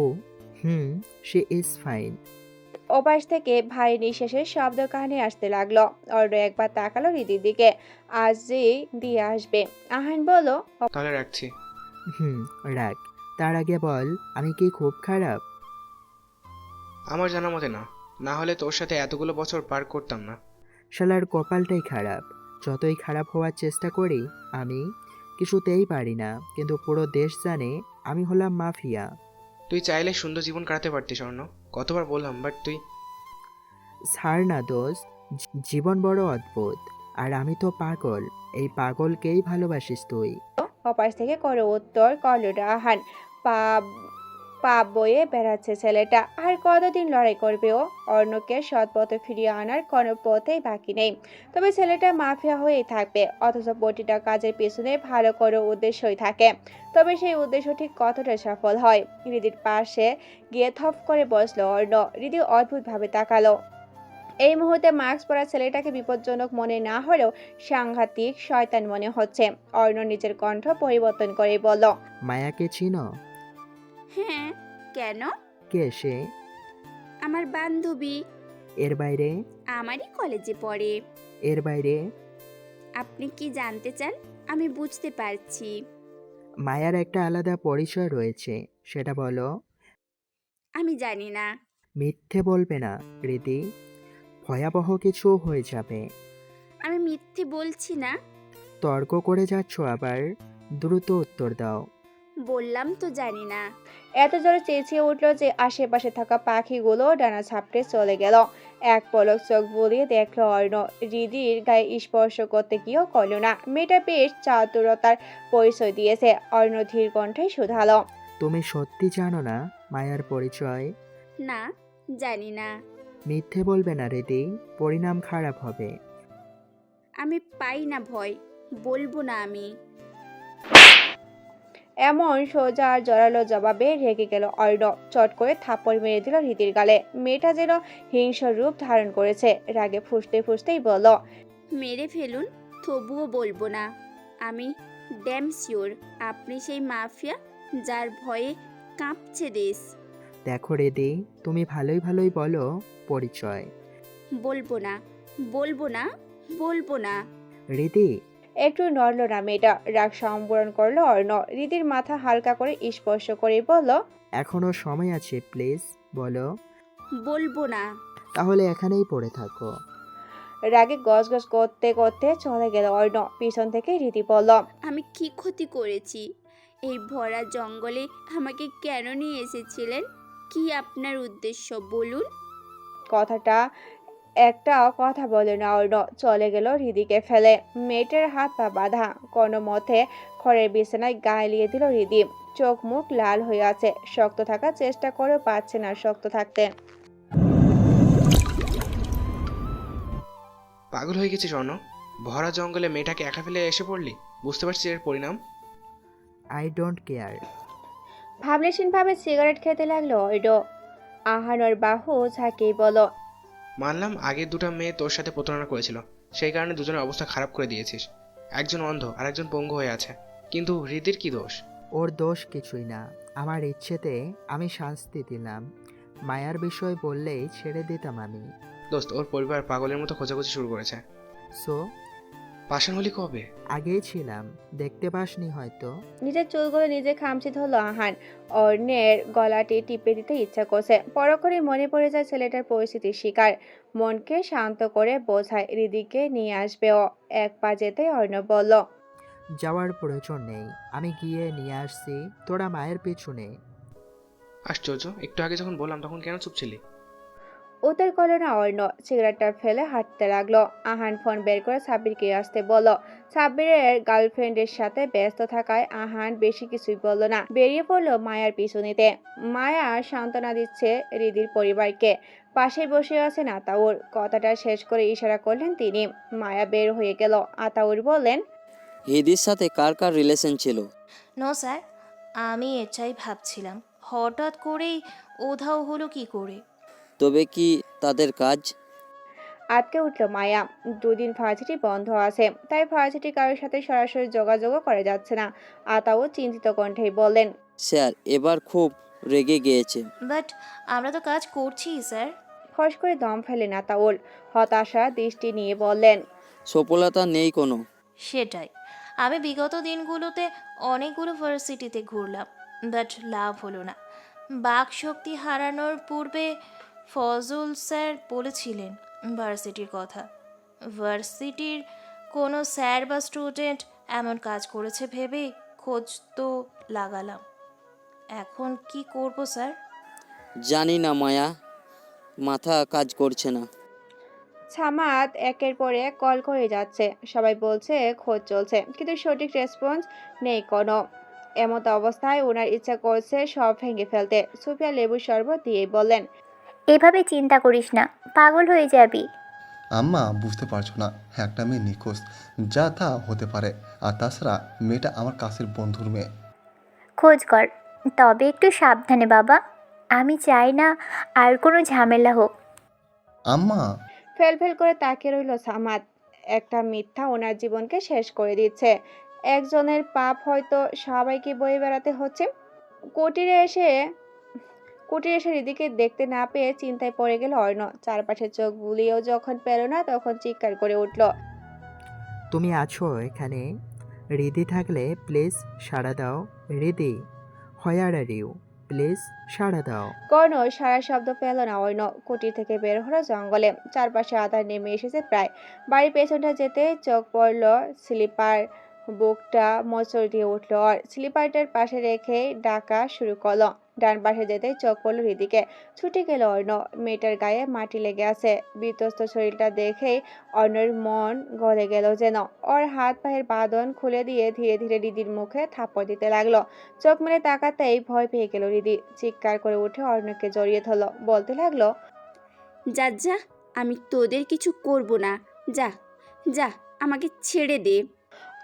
শি ইজ ফাইন। ওপাশ থেকে ভারী নিঃশ্বাসের শব্দ কানে আসতে লাগলো। অর্ণ একবার তাকালো হৃদির দিকে। আজ যে দিয়ে আসবে। আহান বলল, তাহলে রাখছি। রাখ। তার আগে বল, আমি কি খুব খারাপ? আমার জানা মতে না, না হলে তোর সাথে এতগুলো বছর পার করতাম না। শালার কপালটাই খারাপ। যতই খারাপ হওয়ার চেষ্টা করি আমি কিছুতেই পারি না, কিন্তু পুরো দেশ জানে আমি হলাম মাফিয়া। তুই চাইলে সুন্দর জীবন কাটাতে পারতিস অর্ণ, কতবার বললাম, বাট তুই। ছাড় না দোস্ত, জীবন বড় অদ্ভুত। আর আমি তো পাগল। এই পাগলকেই ভালোবাসিস তুই। ওপাশ থেকে করে উত্তর করলো আহান। পাপ বয়ে বেড়াচ্ছে ছেলেটা। আর কতদিন লড়াই করবে ও? অর্ণকে সৎ পথে ফিরিয়ে আনার কোনো পথেই বাকি নেই। তবে ছেলেটা মাফিয়া হয়েই থাকবে, অথচ প্রতিটা কাজের পিছনে ভালো করে উদ্দেশ্যই থাকে। তবে সেই উদ্দেশ্য ঠিক কতটা সফল হয়? হৃদির পাশে গিয়ে থপ করে বসলো অর্ণ। হৃদি অদ্ভুতভাবে তাকালো। এই মুহূর্তে মাস্ক পরা ছেলেটাকে বিপজ্জনক মনে না হলেও সাংঘাতিক শয়তান মনে হচ্ছে। অর্ণ নিজের কণ্ঠ পরিবর্তন করে বলল, মায়াকে চিনো? হ্যাঁ, কেন? কে সে? আমার বান্ধবী। এর বাইরে? আমারই কলেজে পড়ে। এর বাইরে? আপনি কি জানতে চান? আমি বুঝতে পারছি। মায়ার একটা আলাদা পরিচয় রয়েছে, সেটা বলো। আমি জানি না। মিথ্যে বলবে না রীতি, ভয়াবহ কিছু হয়ে যাবে। আমি মিথ্যে বলছি না। তর্ক করে যাচ্ছ আবার, দ্রুত উত্তর দাও। বললাম তো জানি না। এত জোরে চেঁচিয়ে উঠল যে আশেপাশে থাকা পাখিগুলো ডানা ঝাপটে চলে গেল। এক পলক চোখ বুলিয়ে দেখলো অর্ণ। হৃদির গায়ে স্পর্শ করতে গিয়েও করল না। মেয়েটা বেশ চাতুরতার পরিচয় দিয়েছে। অর্ণ ধীর কণ্ঠে শুধালো, তুমি সত্যি জানো না মায়ার পরিচয়? না, জানি না। মিথ্যে বলবে না রীতি, পরিণাম খারাপ হবে। আমি পাই না ভয়, বলবো না আমি। এমন সোজা আর জোরালো জবাবে রেগে গেল অর্ণ। চট করে থাপ্পড় মেরে দিল হৃদির গালে। মেয়েটা যেন হিংস্র রূপ ধারণ করেছে। রাগে ফুঁসতে ফুঁসতেই বলল, মেরে ফেলুন, তবুও বলবো না। আমি ড্যাম শিওর আপনি সেই মাফিয়া যার ভয়ে কাঁপছে দেশ। দেখো রীতি, তুমি ভালোই ভালোই বলো পরিচয়। বলবো না, বলবো না, বলবো না। রীতি। একটু নড়ল না মেয়েটা। রাগ সম্বরণ করলো অর্ণ। হৃদির মাথা হালকা করে স্পর্শ করে বলল, এখনো সময় আছে, প্লিজ বলো। বলবো না। তাহলে এখানেই পড়ে থাকো। রাগে গজগজ করতে করতে চলে গেল অর্ণ। পিছন থেকে হৃদি বলল, আমি কি ক্ষতি করেছি? এই ভরা জঙ্গলে আমাকে কেন নিয়ে এসেছিলেন? কি আপনার উদ্দেশ্য বলুন? কথাটা একটা কথা বলে না অর্ণ। চলে গেল হৃদিকে ফেলে। মেয়েটার হাত পা বাঁধা। কোনো মতে খড়ের বিছানায় গায়ে দিল হৃদি। চোখ মুখ লাল হয়ে আছে। শক্ত থাকার চেষ্টা করেও পারছে না শক্ত থাকতে। পাগল হয়ে গেছিস অর্ণ? ভরা জঙ্গলে মেয়েটাকে একা ফেলে এসে পড়লি, বুঝতে পারছিস এর পরিণাম? I don't care. ভাবলেশীনভাবে সিগারেট খেতে লাগলো অর্ণ। আহানোর বাহু ঝাঁকিয়ে বলল, মানলাম আগের দুটো মেয়ে তোর সাথে প্রতারণা করেছিল, সেই কারণে দুজনের অবস্থা খারাপ করে দিয়েছিস। একজন অন্ধ আর একজন পঙ্গু হয়ে আছে, কিন্তু হৃদির কি দোষ? ওর দোষ কিছুই না, আমার ইচ্ছেতে আমি শাস্তি দিলাম। মায়ার বিষয় বললেই ছেড়ে দিতাম আমি। দোস্ত, ওর পরিবার পাগলের মতো খোঁজাখুঁজি শুরু করেছে। সো পাশান হলি কবে? আগেই ছিলাম, দেখতে পাসনি হয়তো। নিজের চুলগুলো নিজে খামচে ধরল আহান। অর্ণের গলাটি টিপে দিতে ইচ্ছা করছে, পরক্ষণে মনে পড়ে যায় ছেলেটার পরিস্থিতির শিকার। মনকে শান্ত করে বোঝায় হৃদিকে নিয়ে আসবে ও। এক পা যেতে অর্ণব বলল, যাওয়ার প্রয়োজন নেই, আমি গিয়ে নিয়ে আসছি, তোরা মায়ের পিছনে। আশ্চর্য, একটু আগে যখন বললাম তখন কেন চুপ ছিলি? উত্তর করল না অর্ণ, সিগারেটটা ফেলে হাঁটতে লাগলো। আহান ফোন বের করে সাব্বিরকে আসতে বলল। সাব্বিরের গার্লফ্রেন্ডের সাথে ব্যস্ত থাকায় আহান বেশি কিছুই বলল না, বেরিয়ে পড়লো মায়ার পিছু নিতে। মায়া সান্ত্বনা দিচ্ছে হৃদির পরিবারকে। পাশে বসে আছেন আতাউর। কথাটা শেষ করে ইশারা করলেন তিনি। মায়া বের হয়ে গেল। আতাউর বললেন, হৃদির সাথে কার কার রিলেশন ছিল? নো স্যার, আমি এটাই ভাবছিলাম, হঠাৎ করেই উধাও হলো কি করে। তবে কি তাদের কাজ? আটকে উঠল মায়া। দুদিন ভার্সিটি বন্ধ আছে, তাই ভার্সিটি কারোর সাথে সরাসরি যোগাযোগও করা যাচ্ছে না। আতাউর চিন্তিত কণ্ঠেই বললেন, স্যার এবার খুব রেগে গিয়েছে। বাট আমরা তো কাজ করছি স্যার। ফস করে দম ফেলেন আতাউর। হতাশা দৃষ্টি নিয়ে বললেন, সফলতা নেই কোনো। সেটাই, আমি বিগত দিনগুলোতে অনেকগুলো ভার্সিটিতে ঘুরলাম, বাট লাভ হলো না। বাকশক্তি হারানোর পূর্বে ফজল স্যার বলেছিলেন ভার্সিটির কথা। ভার্সিটির কোনো স্যার বা স্টুডেন্ট এমন কাজ করেছে ভেবে খোঁজ তো লাগালাম। এখন কি করব স্যার? জানি না মায়া, মাথা কাজ করছে না। ছামাদ একের পর এক কল করে যাচ্ছে, সবাই বলছে খোঁজ চলছে, কিন্তু সঠিক রেসপন্স নেই কোনো। এমত অবস্থায় ওনার ইচ্ছা করছে সব ভেঙে ফেলতে। সুফিয়া লেবু শরবত দিয়ে বললেন, এভাবে চিন্তা করিস না, পাগল হয়ে যাবি। আম্মা বুঝতে পারছো না, একটা মেয়ে নিখোঁজ, যা তা হতে পারে। আর তাছাড়া মেয়েটা আমার কাছের বন্ধুর মেয়ে। খোঁজ কর, তবে একটু সাবধানে বাবা। আমি চাই না আর কোনো ঝামেলা হোক। আম্মা, ফেল ফেল করে তাকিয়ে রইল ছামাদ। একটা মিথ্যা ওনার জীবনকে শেষ করে দিচ্ছে। একজনের পাপ হয়তো সবাইকে বয়ে বেড়াতে হচ্ছে। কুটিরে এসে কুটিরে এসে হৃদিকে দেখতে না পেয়ে চিন্তায় পড়ে গেল অর্ণ। চারপাশে চোখ বুলিয়েও যখন পেল না, তখন চিৎকার করে উঠল, তুমি আছো এখানে? হৃদি থাকলে প্লিজ সাড়া দাও। হৃদি, হোয়ার আর ইউ? প্লিজ সাড়া দাও। কোনো সারা শব্দ পেল না অর্ণ। কুটির থেকে বের হলো জঙ্গলে। চারপাশে আধার নেমে এসেছে প্রায়। বাড়ির পেছনটা যেতে চোখ পড়ল স্লিপার। বুকটা মোচড় দিয়ে উঠল আর স্লিপারটার পাশে রেখে ডাকা শুরু করলো। ডান পাশে যেতে চোখ পড়ল হৃদিকে। ছুটে গেল অর্ণ। মেয়েটার গায়ে মাটি লেগে আছে। বিধ্বস্ত শরীরটা দেখেই অর্ণর মন গলে গেল যেন। ওর হাত পায়ের বাঁধন খুলে দিয়ে ধীরে ধীরে হৃদির মুখে থাপ্পড় দিতে লাগলো। চোখ মেলে তাকাতেই ভয় পেয়ে গেল হৃদি। চিৎকার করে উঠে অর্ণকে জড়িয়ে ধরল, বলতে লাগলো, যা যা, আমি তোদের কিছু করব না। যা যা, আমাকে ছেড়ে দে।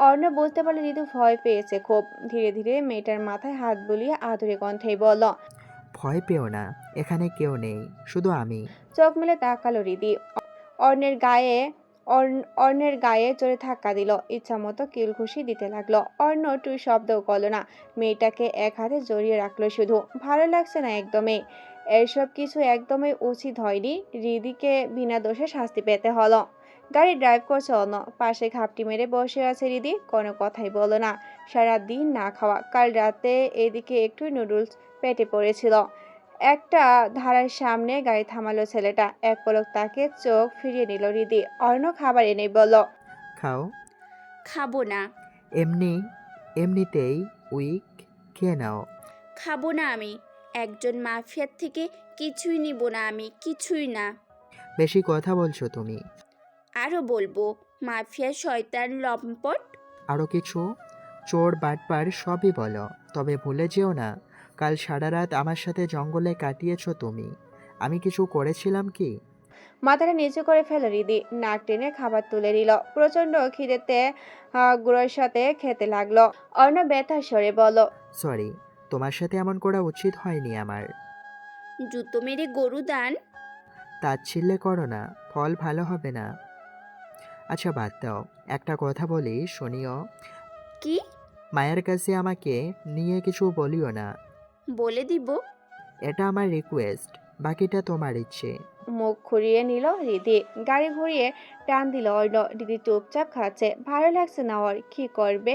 অর্ণ বুঝতে পারল ঋতু ভয় পেয়েছে খুব। ধীরে ধীরে মেয়েটার মাথায় হাত বুলিয়ে আদুরে কণ্ঠেই বলল, ভয় পেও না, এখানে কেউ নেই, শুধু আমি। চোখ মেলে তাকালো হৃদি। অর্ণের গায়ে অর্ণের গায়ে জোরে ধাক্কা দিল। ইচ্ছা মতো কিলঘুষি দিতে লাগলো। অর্ণ টু শব্দও করলো না, মেয়েটাকে এক হাতে জড়িয়ে রাখলো শুধু। ভালো লাগছে না একদমই। এসব কিছু একদমই উচিত হয়নি। হৃদিকে বিনা দোষে শাস্তি পেতে হলো। গাড়ি ড্রাইভ করছে অন্য। পাশে ঘাপটি মেরে বসে আছে হৃদি, কোনো কথাই বলল না। সারা দিন না খাওয়া, কাল রাতে এদিকে একটু নুডলস পেটে পড়েছিল। একটা ধারার সামনে গাড়ি থামালো ছেলেটা। এক পলক তাকে চোখ ফিরিয়ে নিল হৃদি। অর্ণ খাবার এনে বলল, খাও। খাবো না। এমনিতেই উইক, খেয়ে নাও। খাবো না আমি। একজন মাফিয়ার থেকে কিছুই নিব না আমি, কিছুই না। বেশি কথা বলছো তুমি। আরও বলবো, মাফিয়া শয়তান লম্পট। আরও কিছু? চোর বাটপার সবই বলো, তবে ভুলে যেও না কাল সারা রাত আমার সাথে জঙ্গলে কাটিয়েছো তুমি। আমি কিছু করেছিলাম কি? মাথাটা নিচু করে ফেল হৃদি। নাক টেনে খাবার তুলে নিল। প্রচন্ড খিদেতে গুঁড়োর সাথে খেতে লাগলো। অর্ণ ব্যথার স্বরে বলল, সরি, তোমার সাথে এমন করা উচিত হয়নি আমার। জুতো মেরে গরু দান। তাচ্ছিল্যে করো না, ফল ভালো হবে না। আচ্ছা বাদ দাও, একটা কথা বলি শুনিও। কি? মায়ের কাছে আমাকে নিয়ে কিছু বলিও না। বলে দিব। এটা আমার রিকোয়েস্ট, বাকিটা তোমার ইচ্ছে। মুখ ঘুরিয়ে নিল রিদি। গাড়ি ঘুরিয়ে টান দিল অর্ণ। রিদি চুপচাপ খাচ্ছে, ভালো লাগছে না ওর। কি করবে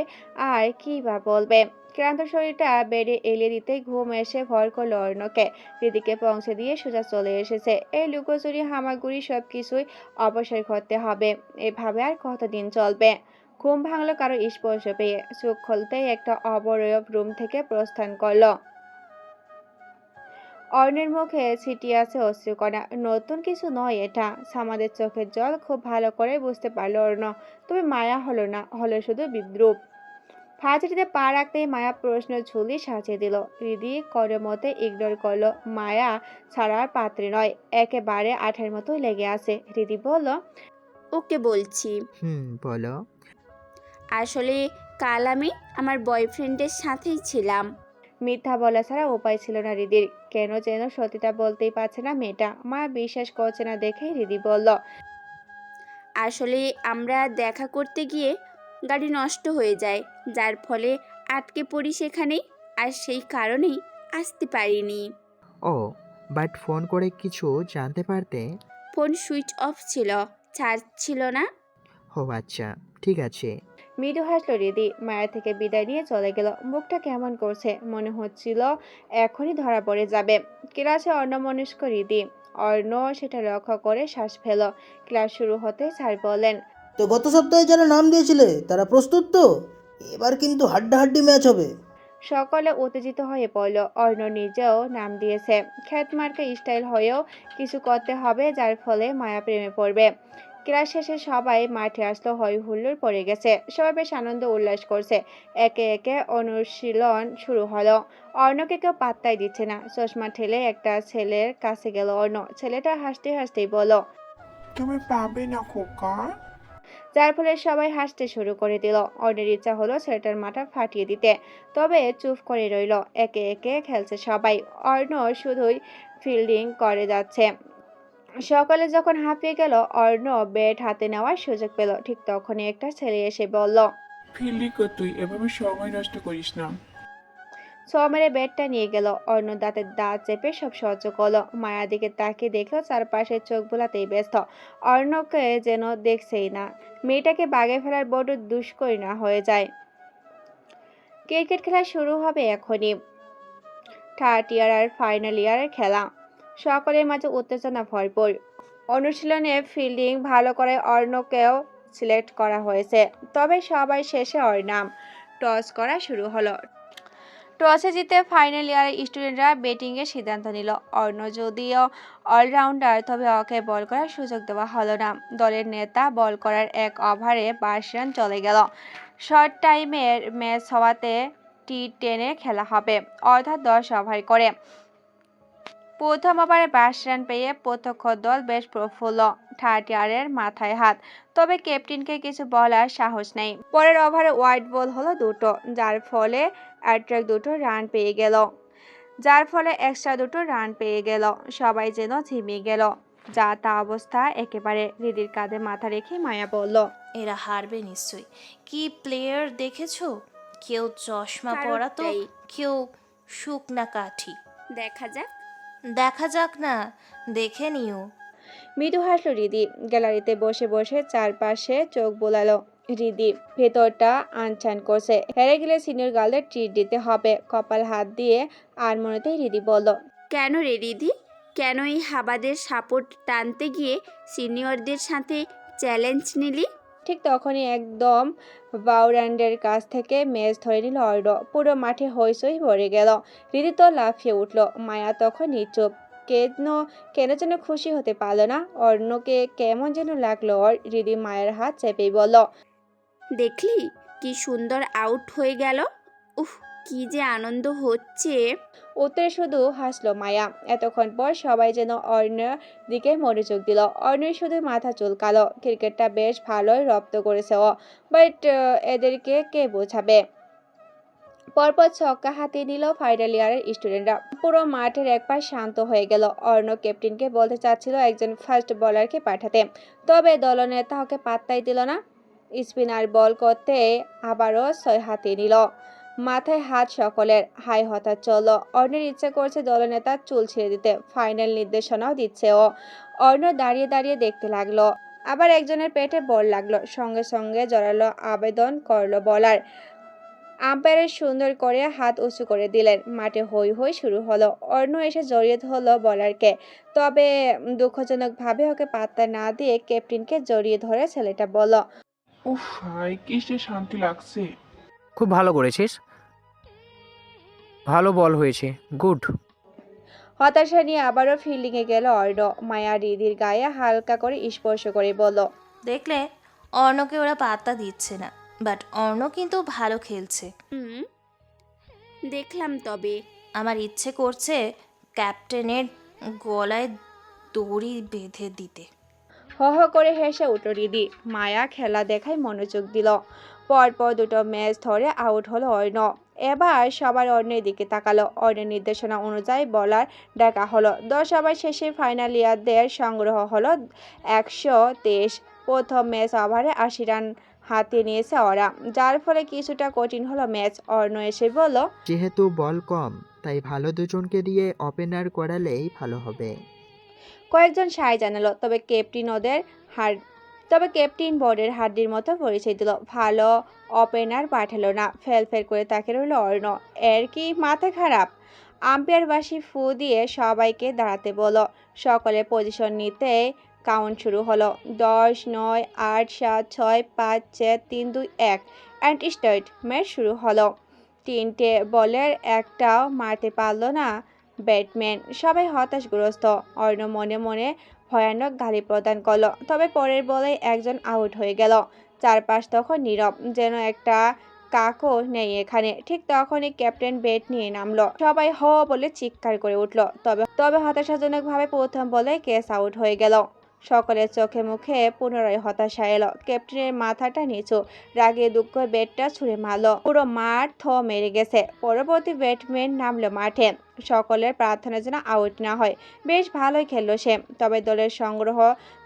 আর কি বা বলবে। ক্লান্ত শরীরটা বেডে এলিয়ে দিতেই ঘুম এসে ভর করলো অর্ণকে। রিদিকে পৌঁছে দিয়ে সোজা চলে এসেছে। এই লুকোচুরি হামাগুড়ি সবকিছুই অবসর করতে হবে। এভাবে আর কতদিন চলবে। ঘুম ভাঙলো কারো স্পর্শ পেয়ে। চোখ খুলতেই একটা অবয়ব রুম থেকে প্রস্থান করলো। অর্ণের মুখে ছিটিয়ে আছে অশ্রুকণা। নতুন কিছু নয় এটা। সামাদের চোখের জল খুব ভালো করে বুঝতে পারল অর্ণ। তবে মায়া হলো না, হলো শুধু বিদ্রুপ। ফাঁচিটিতে পা রাখতেই মায়া প্রশ্ন ঝুলি সাজিয়ে দিল। হৃদি করে মতে ইগনোর করলো। মায়া ছাড়ার পাত্রে নয়, একেবারে আঠের মতোই লেগে আছে। হৃদি বলল, ওকে বলছি। বলো। আসলে কাল আমি আমার বয়ফ্রেন্ডের সাথেই ছিলাম। মিথ্যা বলা ছাড়া উপায় ছিল না হৃদির। কেন যেন সত্যিটা বলতেই পারছে না মেয়েটা। মায়া বিশ্বাস করছে না দেখেই হৃদি বলল, আসলে আমরা দেখা করতে গিয়ে গাড়ি নষ্ট হয়ে যায়, যার ফলে আটকে পড়ি সেখানেই, আর সেই কারণেই আসতে পারিনি। ও, বাট ফোন করে কিছু জানতে পারতে। ফোন সুইচ অফ ছিল, চার্জ ছিল না। ও আচ্ছা, ঠিক আছে। মৃদু হাসলো হৃদি। মায়ের থেকে বিদায় নিয়ে চলে গেল। মুখটা কেমন করছে, মনে হচ্ছিল এখনই ধরা পড়ে যাবে। ক্লাসে অন্যমনস্ক হৃদি। অর্ণ সেটা লক্ষ্য করে শ্বাস ফেল। ক্লাস শুরু হতে স্যার বললেন, তো গত সপ্তাহে যারা নাম দিয়েছিলে তারা প্রস্তুত তো? এবার কিন্তু হাড্ডাহাড্ডি ম্যাচ হবে। সকলে উত্তেজিত হয়ে পড়ল। অর্ণ নিজেও নাম দিয়েছে। খ্যাতমার্কা স্টাইল হয়েও কিছু করতে হবে, যার ফলে মায়া প্রেমে পড়বে। ক্লাস শেষে সবাই মাঠে আসলো। হই হুল্লোড় পড়ে গেছে। সবাই বেশ আনন্দ উল্লাস করছে। একে একে অনুশীলন শুরু হলো। অর্ণকে কেউ পাত্তাই দিচ্ছে না। চশমা ঠেলে একটা ছেলের কাছে গেল অর্ণ। ছেলেটা হাসতে হাসতেই বলল, তুমি পাবে না খোকা। যার ফলে সবাই হাসতে শুরু করে দিল। অর্ণের ইচ্ছা হলো ছেলেটার মাথা ফাটিয়ে দিতে, তবে চুপ করে রইল। একে একে খেলছে সবাই। অর্ণ শুধুই ফিল্ডিং করে যাচ্ছে। সকালে যখন হাঁপিয়ে গেল, অর্ণ ব্যাট হাতে নেওয়ার সুযোগ পেল। ঠিক তখনই একটা ছেলে এসে বলল, ফিল্ডি কর তুই, এভাবে সময় নষ্ট করিস না। মেরে ব্যাটটা নিয়ে গেল। অর্ণ দাঁতের দাঁত চেপে সব সহ্য করলো। মায়ার দিকে তাকিয়ে দেখলো চারপাশে চোখ বোলাতেই ব্যস্ত। অর্ণকে যেন দেখছেই না। মেয়েটাকে বাগে ফেলার বড় দুষ্করি না হয়ে যায়। ক্রিকেট খেলা শুরু হবে এখনই। থার্ড ইয়ার আর ফাইনাল ইয়ারের খেলা। সকলের মাঝে উত্তেজনা ভরপুর। অনুশীলনে ফিল্ডিং ভালো করে অর্ণকেও সিলেক্ট করা হয়েছে। তবে সবাই শেষে ওর নাম। টস করা শুরু হলো। টসে জিতে ফাইনাল ইয়ারের স্টুডেন্টরা ব্যাটিংয়ের সিদ্ধান্ত নিল। অর্ণ যদিও অলরাউন্ডার, তবে ওকে বল করার সুযোগ দেওয়া হলো না। দলের নেতা বল করার এক ওভারে 22 রান চলে গেল। শর্ট টাইমের ম্যাচ হওয়াতে T10 খেলা হবে, অর্থাৎ 10 ওভার করে। প্রথম ওভারে 22 রান পেয়ে প্রত্যক্ষ দল বেশ প্রফুল্ল। থার্ড ইয়ারের মাথায় হাত। তবে ক্যাপ্টেনকে কিছু বলার সাহস নেই। পরের ওভারে ওয়াইড বল হলো দুটো, যার ফলে এক্সট্রা দুটো রান পেয়ে গেল। সবাই যেন ঝিমিয়ে গেল। যা তা অবস্থা একেবারে। হৃদির কাঁধে মাথা রেখে মায়া বলল, এরা হারবে নিশ্চয়ই। কি প্লেয়ার দেখেছো? কেউ চশমা পরা তো, কারোরটাই। কেউ শুকনা কাঠি। দেখা যাক না, দেখে নিও। মৃদু হাসল হৃদি। গ্যালারিতে বসে বসে চারপাশে চোখ বোলালো হৃদি। ভেতরটা আনচান করছে। হেরে গেলে সিনিয়র গার্লদের ট্রিট দিতে হবে। কপাল হাত দিয়ে আনমনেতেই হৃদি বলল, কেন রে রিদি? কেন এই হাবাদের সাপোর্ট টানতে গিয়ে সিনিয়রদের সাথে চ্যালেঞ্জ নিলি? ঠিক তখনই একদম বাউরান্ডের কাছ থেকে ম্যাচ ধরে নিল অর্ণ। পুরো মাঠে হইচই ভরে গেল। হৃদি তো লাফিয়ে উঠল। মায়া তখন নিচুপ। কেন যেন খুশি হতে পারল না। অর্ণকে কেমন যেন লাগলো ওর। হৃদি মায়ের হাত চেপেই বলল, দেখলি কি সুন্দর আউট হয়ে গেল? উফ, কি যে আনন্দ হচ্ছে। উত্তরে শুধু হাসলো মায়া। এতক্ষণ পর সবাই যেন অর্ণের দিকে মনোযোগ দিল। অর্ণের শুধু মাথা চুলকালো। ক্রিকেটটা বেশ ভালোই রপ্ত করেছে ও, বাট এদেরকে কে বোঝাবে। পরপর ছক্কা হাতিয়ে নিল ফাইনাল ইয়ারের স্টুডেন্টরা। পুরো মাঠের এক পাশ শান্ত হয়ে গেল। অর্ণ ক্যাপ্টেনকে বলতে চাচ্ছিল একজন ফাস্ট বোলারকে পাঠাতে, তবে দলনেতা ওকে পাত্তাই দিল না। স্পিনার বল করতে আবারও 6 হাতে নিল। মাথায় হাত সকলের, হাই হঠাৎ চলল। অর্ণের ইচ্ছে করছে দলনেতার চুল ছেড়ে দিতে, ফাইনাল নির্দেশনাও দিচ্ছে ও। অর্ণ দাঁড়িয়ে দাঁড়িয়ে দেখতে লাগলো। আবার একজনের পেটে বল লাগলো, সঙ্গে সঙ্গে জোরালো আবেদন করলো বলার। আম্পায়ারের সুন্দর করে হাত উঁচু করে দিলেন। মাঠে হই হই শুরু হলো। অর্ণ এসে জড়িয়ে ধরলো বলারকে, তবে দুঃখজনকভাবে ওকে পাত্তা না দিয়ে ক্যাপ্টেনকে জড়িয়ে ধরে ছেলেটা বলল, উফ ভাই কি যে শান্তি লাগছে। খুব ভালো করেছিস, ভালো বল হয়েছে, গুড। হতাশা নিয়ে আবারও ফিল্ডিংয়ে গেল অর্ণ। মায়া রিদির গায়ে হালকা করে স্পর্শ করে বলল, দেখলে অর্ণকে ওরা পাত্তা দিচ্ছে না, বাট অর্ণ কিন্তু ভালো খেলছে। দেখলাম তবে। আমার ইচ্ছে করছে ক্যাপ্টেনের গলায় দড়ি বেঁধে দিতে। হ হ করে হেসে উঠল রিদি। মায়া খেলা দেখায় মনোযোগ দিল। পরপর দুটো ম্যাচ ধরে আউট হলো অর্ণ। এবার সবার অর্ণের দিকে তাকালো। অর্ণের নির্দেশনা অনুযায়ী বলার ডাকা হলো। 10 ওভার শেষে ফাইনালিয়ারদের সংগ্রহ হলো 123। প্রথম ম্যাচ ওভারে 80 রান হাতে নিয়েছে ওরা, যার ফলে কিছুটা কঠিন হলো ম্যাচ। অর্ণ এসে বলল, যেহেতু বল কম, তাই ভালো দুজনকে দিয়ে ওপেনার করালেই ভালো হবে। কয়েকজন সায় জানালো, তবে ক্যাপ্টেন বোর্ডের হাড্ডির মতো পরিচয় দিল। ভালো ওপেনার পাঠালো না। ফেল করে তাকে রইল অর্ণ। এর কি মাথা খারাপ? আম্পায়ার বাসি ফু দিয়ে সবাইকে দাঁড়াতে বলল। সকলে পজিশন নিতে কাউন্ট শুরু হলো। 10, 9, 8, 7, 6, 5, 4, 3, 2, 1 অ্যান্ড স্টার্ট। ম্যাচ শুরু হলো। 3টে বলের একটাও মারতে পারল না ব্যাটম্যান। সবাই হতাশগ্রস্ত। অর্ণ মনে মনে ভয়ানক গালি প্রদান করলো। তবে পরের বলে একজন আউট হয়ে গেল। চারপাশ তখন নীরব, যেন একটা কাকও নেই এখানে। ঠিক তখনই ক্যাপ্টেন ব্যাট নিয়ে নামলো। সবাই হ বলে চিৎকার করে উঠলো। তবে হতাশাজনকভাবে প্রথম বলে কেস আউট হয়ে গেল। সকলের চোখে মুখে পুনরায় হতাশা এলো। ক্যাপ্টেনের মাথাটা নিচু, রাগে দুঃখ ব্যাটটা ছুঁড়ে মারল। পুরো মাঠ থ মেরে গেছে। পরবর্তী ব্যাটম্যান নামলো মাঠে। সকলের প্রার্থনা যেন আউট না হয়। বেশ ভালোই খেললো সে। তবে দলের সংগ্রহ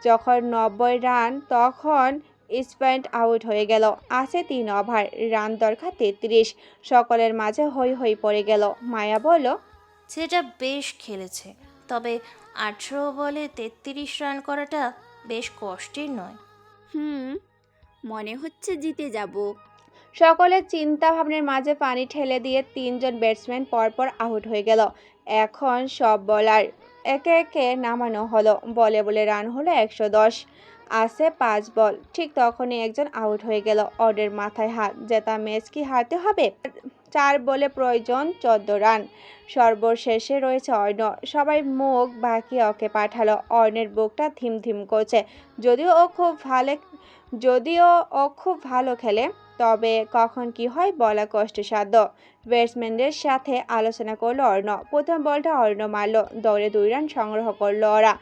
যখন 90 রান, তখন স্পেন্ট আউট হয়ে গেল। আছে 3 ওভার, রান দরকার 33। সকলের মাঝে হই হই পড়ে গেল। মায়া বলল, ছেলেটা বেশ খেলেছে, তবে 18 বলে 33 রান করাটা বেশ কষ্টের নয়। মনে হচ্ছে জিতে যাব। সকলের চিন্তা ভাবনার মাঝে পানি ঠেলে দিয়ে 3 জন ব্যাটসম্যান পরপর আউট হয়ে গেল। এখন সব বলার একে একে নামানো হলো। বলে বলে রান হলো 110। আছে 5 বল। ঠিক তখনই একজন আউট হয়ে গেল। অর্ডের মাথায় হাত। জেতা ম্যাচ কি হারতে হবে? 4 বলে প্রয়োজন 14 রান। সর্বশেষে রয়েছে অর্ণ। সবাই মুখ বাঁকিয়ে ওকে পাঠালো। অর্ণের বুকটা ধিম করছে। যদিও ও খুব ভালো খেলে, তবে কখন কি হয় বলা কষ্টসাধ্য। ব্যাটসম্যানদের সাথে আলোচনা করলো অর্ণ। প্রথম বলটা অর্ণ মারল। দৌড়ে 2 রান সংগ্রহ করলো ওরা।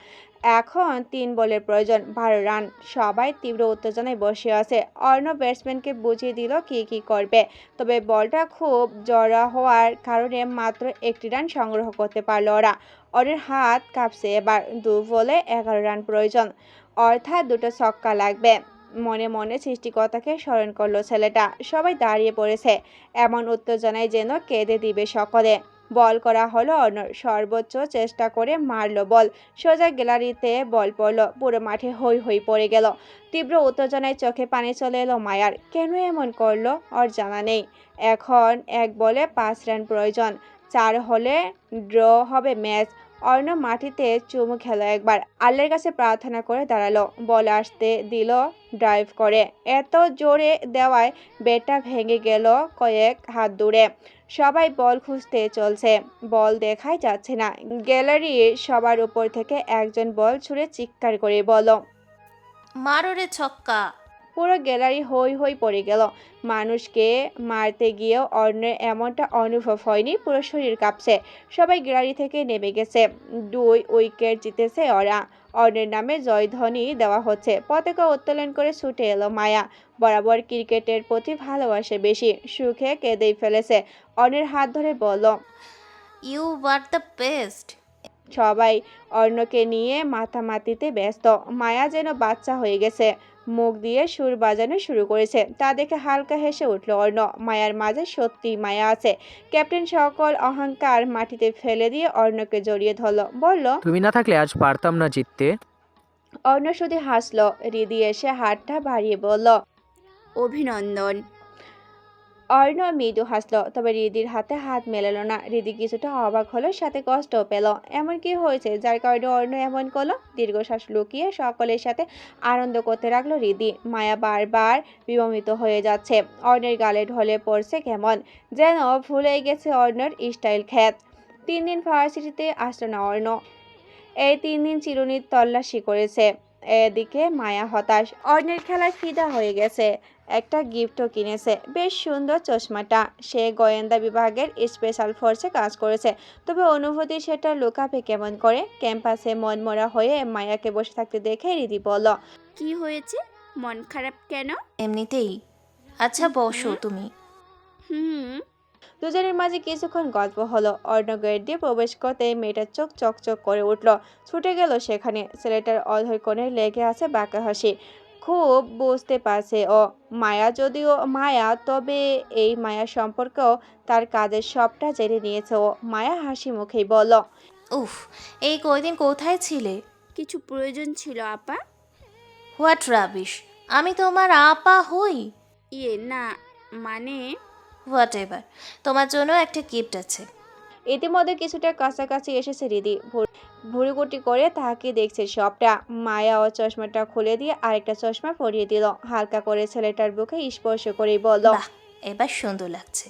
এখন 3 বলের প্রয়োজন, 12 রান। সবাই তীব্র উত্তেজনায় বসে আছে। অর্ণ ব্যাটসম্যানকে বুঝিয়ে দিল কি করবে। তবে বলটা খুব জড়া হওয়ার কারণে মাত্র 1টি রান সংগ্রহ করতে পারল ওরা। অর্ণের হাত কাঁপছে এবার। 2 বলে 11 রান প্রয়োজন, অর্থাৎ 2টো ছক্কা লাগবে। মনে মনে সৃষ্টিকর্তাকে স্মরণ করলো ছেলেটা। সবাই দাঁড়িয়ে পড়েছে। এমন উত্তেজনায় যেন কেঁদে দিবে সকলে। বল করা হলো অর্ণর। সর্বোচ্চ চেষ্টা করে মারলো বল। সোজা গ্যালারিতে বল পড়লো। পুরো মাঠে হই হই পড়ে গেল। তীব্র উত্তেজনায় চোখে পানি চলে এলো মায়ার। কেন এমন করলো ওর জানা নেই। এখন 1 বলে 5 রান প্রয়োজন। 4 হলে ড্র হবে ম্যাচ। অর্ণ মাটিতে চুমু খেলো একবার। আল্লাহর কাছে প্রার্থনা করে দাঁড়ালো। বল আসতে দিল ড্রাইভ করে। এত জোরে দেওয়ায় ব্যাটটা ভেঙে গেল কয়েক হাত দূরে। সবাই বল খুঁজতে চলছে। বল দেখাই যাচ্ছে না। গ্যালারির সবার উপর থেকে একজন বল ছুঁড়ে চিৎকার করে বলল, মারো রে ছক্কা। পুরো গ্যালারি হই হই পড়ে গেল। মানুষকে মারতে গিয়েও অর্ণের এমনটা অনুভব হয়নি। পুরো শরীর কাঁপছে। সবাই গ্যালারি থেকে নেমে গেছে। 2 উইকেট জিতেছে ওরা। অর্ণের নামে জয়ধ্বনি দেওয়া হচ্ছে। পতাকা উত্তোলন করে ছুটে এলো মায়া। বরাবর ক্রিকেটের প্রতি ভালোবাসে বেশি। সুখে কেঁদেই ফেলেছে। অর্ণের হাত ধরে বলল, ইউ আর দ্য বেস্ট। সবাই অর্ণকে নিয়ে মাতামাতিতে ব্যস্ত। মায়া যেন বাচ্চা হয়ে গেছে। মুখ দিয়ে সুর বাজানো শুরু করেছে। তা দেখে হালকা হেসে উঠল অর্ণ। মায়ার মাঝে সত্যিই মায়া আছে। ক্যাপ্টেন সকল অহংকার মাটিতে ফেলে দিয়ে অর্ণকে জড়িয়ে ধরল, বলল, তুমি না থাকলে আজ পারতাম না জিততে। অর্ণ শুধু হাসল। হৃদি এসে হাতটা বাড়িয়ে বলল, অভিনন্দন। অর্ণ মৃদু হাসল, তবে হৃদির হাতে হাত মেলালো না। হৃদি কিছুটা অবাক হলো, সাথে কষ্টও পেল। এমন কি হয়েছে যার কারণে অর্ণ এমন করলো? দীর্ঘশ্বাস লুকিয়ে সকলের সাথে আনন্দ করতে লাগলো হৃদি। মায়া বারবার বিমোহিত হয়ে যাচ্ছে। অর্ণের গালে ঢলে পড়ছে কেমন যেন ভুলে গেছে অর্ণর স্টাইল খ্যাত। 3 দিন ভার্সিটিতে আসলো না অর্ণ। এই 3 দিন চিরুনির তল্লাশি করেছে। এদিকে মায়া হতাশ। অর্ণের খেলায় ফিদা হয়ে গেছে। একটা গিফটও কিনেছে, বেশ সুন্দর চশমাটা। সে গোয়েন্দা বিভাগের স্পেশাল ফোর্সে কাজ করেছে, তবে অনুভূতি সেটা লুকাবে কেমন করে? ক্যাম্পাসে মনমরা হয়ে মায়াকে বসে থাকতে দেখে হৃদি বলল, কি হয়েছে? মন খারাপ কেন? এমনিতেই। আচ্ছা বসো তুমি। হুম। দুজনের মাঝে কিছুক্ষণ গল্প হলো। অর্ণ গেট দিয়ে প্রবেশ করতে মেয়েটার চোখ চকচক করে উঠল। ছুটে গেল সেখানে। ছেলেটার অধর কোণে লেগে আছে বাঁকা হাসি। খুব বুঝতে পারছে ও মায়া, যদিও মায়া, তবে এই মায়া সম্পর্কেও তার কাজের সবটা জেনে নিয়েছে ও। মায়া হাসি মুখেই বলল, উফ, এই কয়দিন কোথায় ছিলে? কিছু প্রয়োজন ছিল আপা। What rubbish! আমি তোমার আপা হই? না, মানে হোয়াট এভার, তোমার জন্য একটা গিফট আছে। ইতিমধ্যে কিছুটা কাছাকাছি এসেছে হৃদি। ভুরুকুটি করে তাকে দেখছে সবটা। মায়া ও চশমাটা খুলে দিয়ে আরেকটা চশমা পরিয়ে দিল। হালকা করে ছেলেটার বুকে স্পর্শ করেই বলল, বাহ, এবার সুন্দর লাগছে।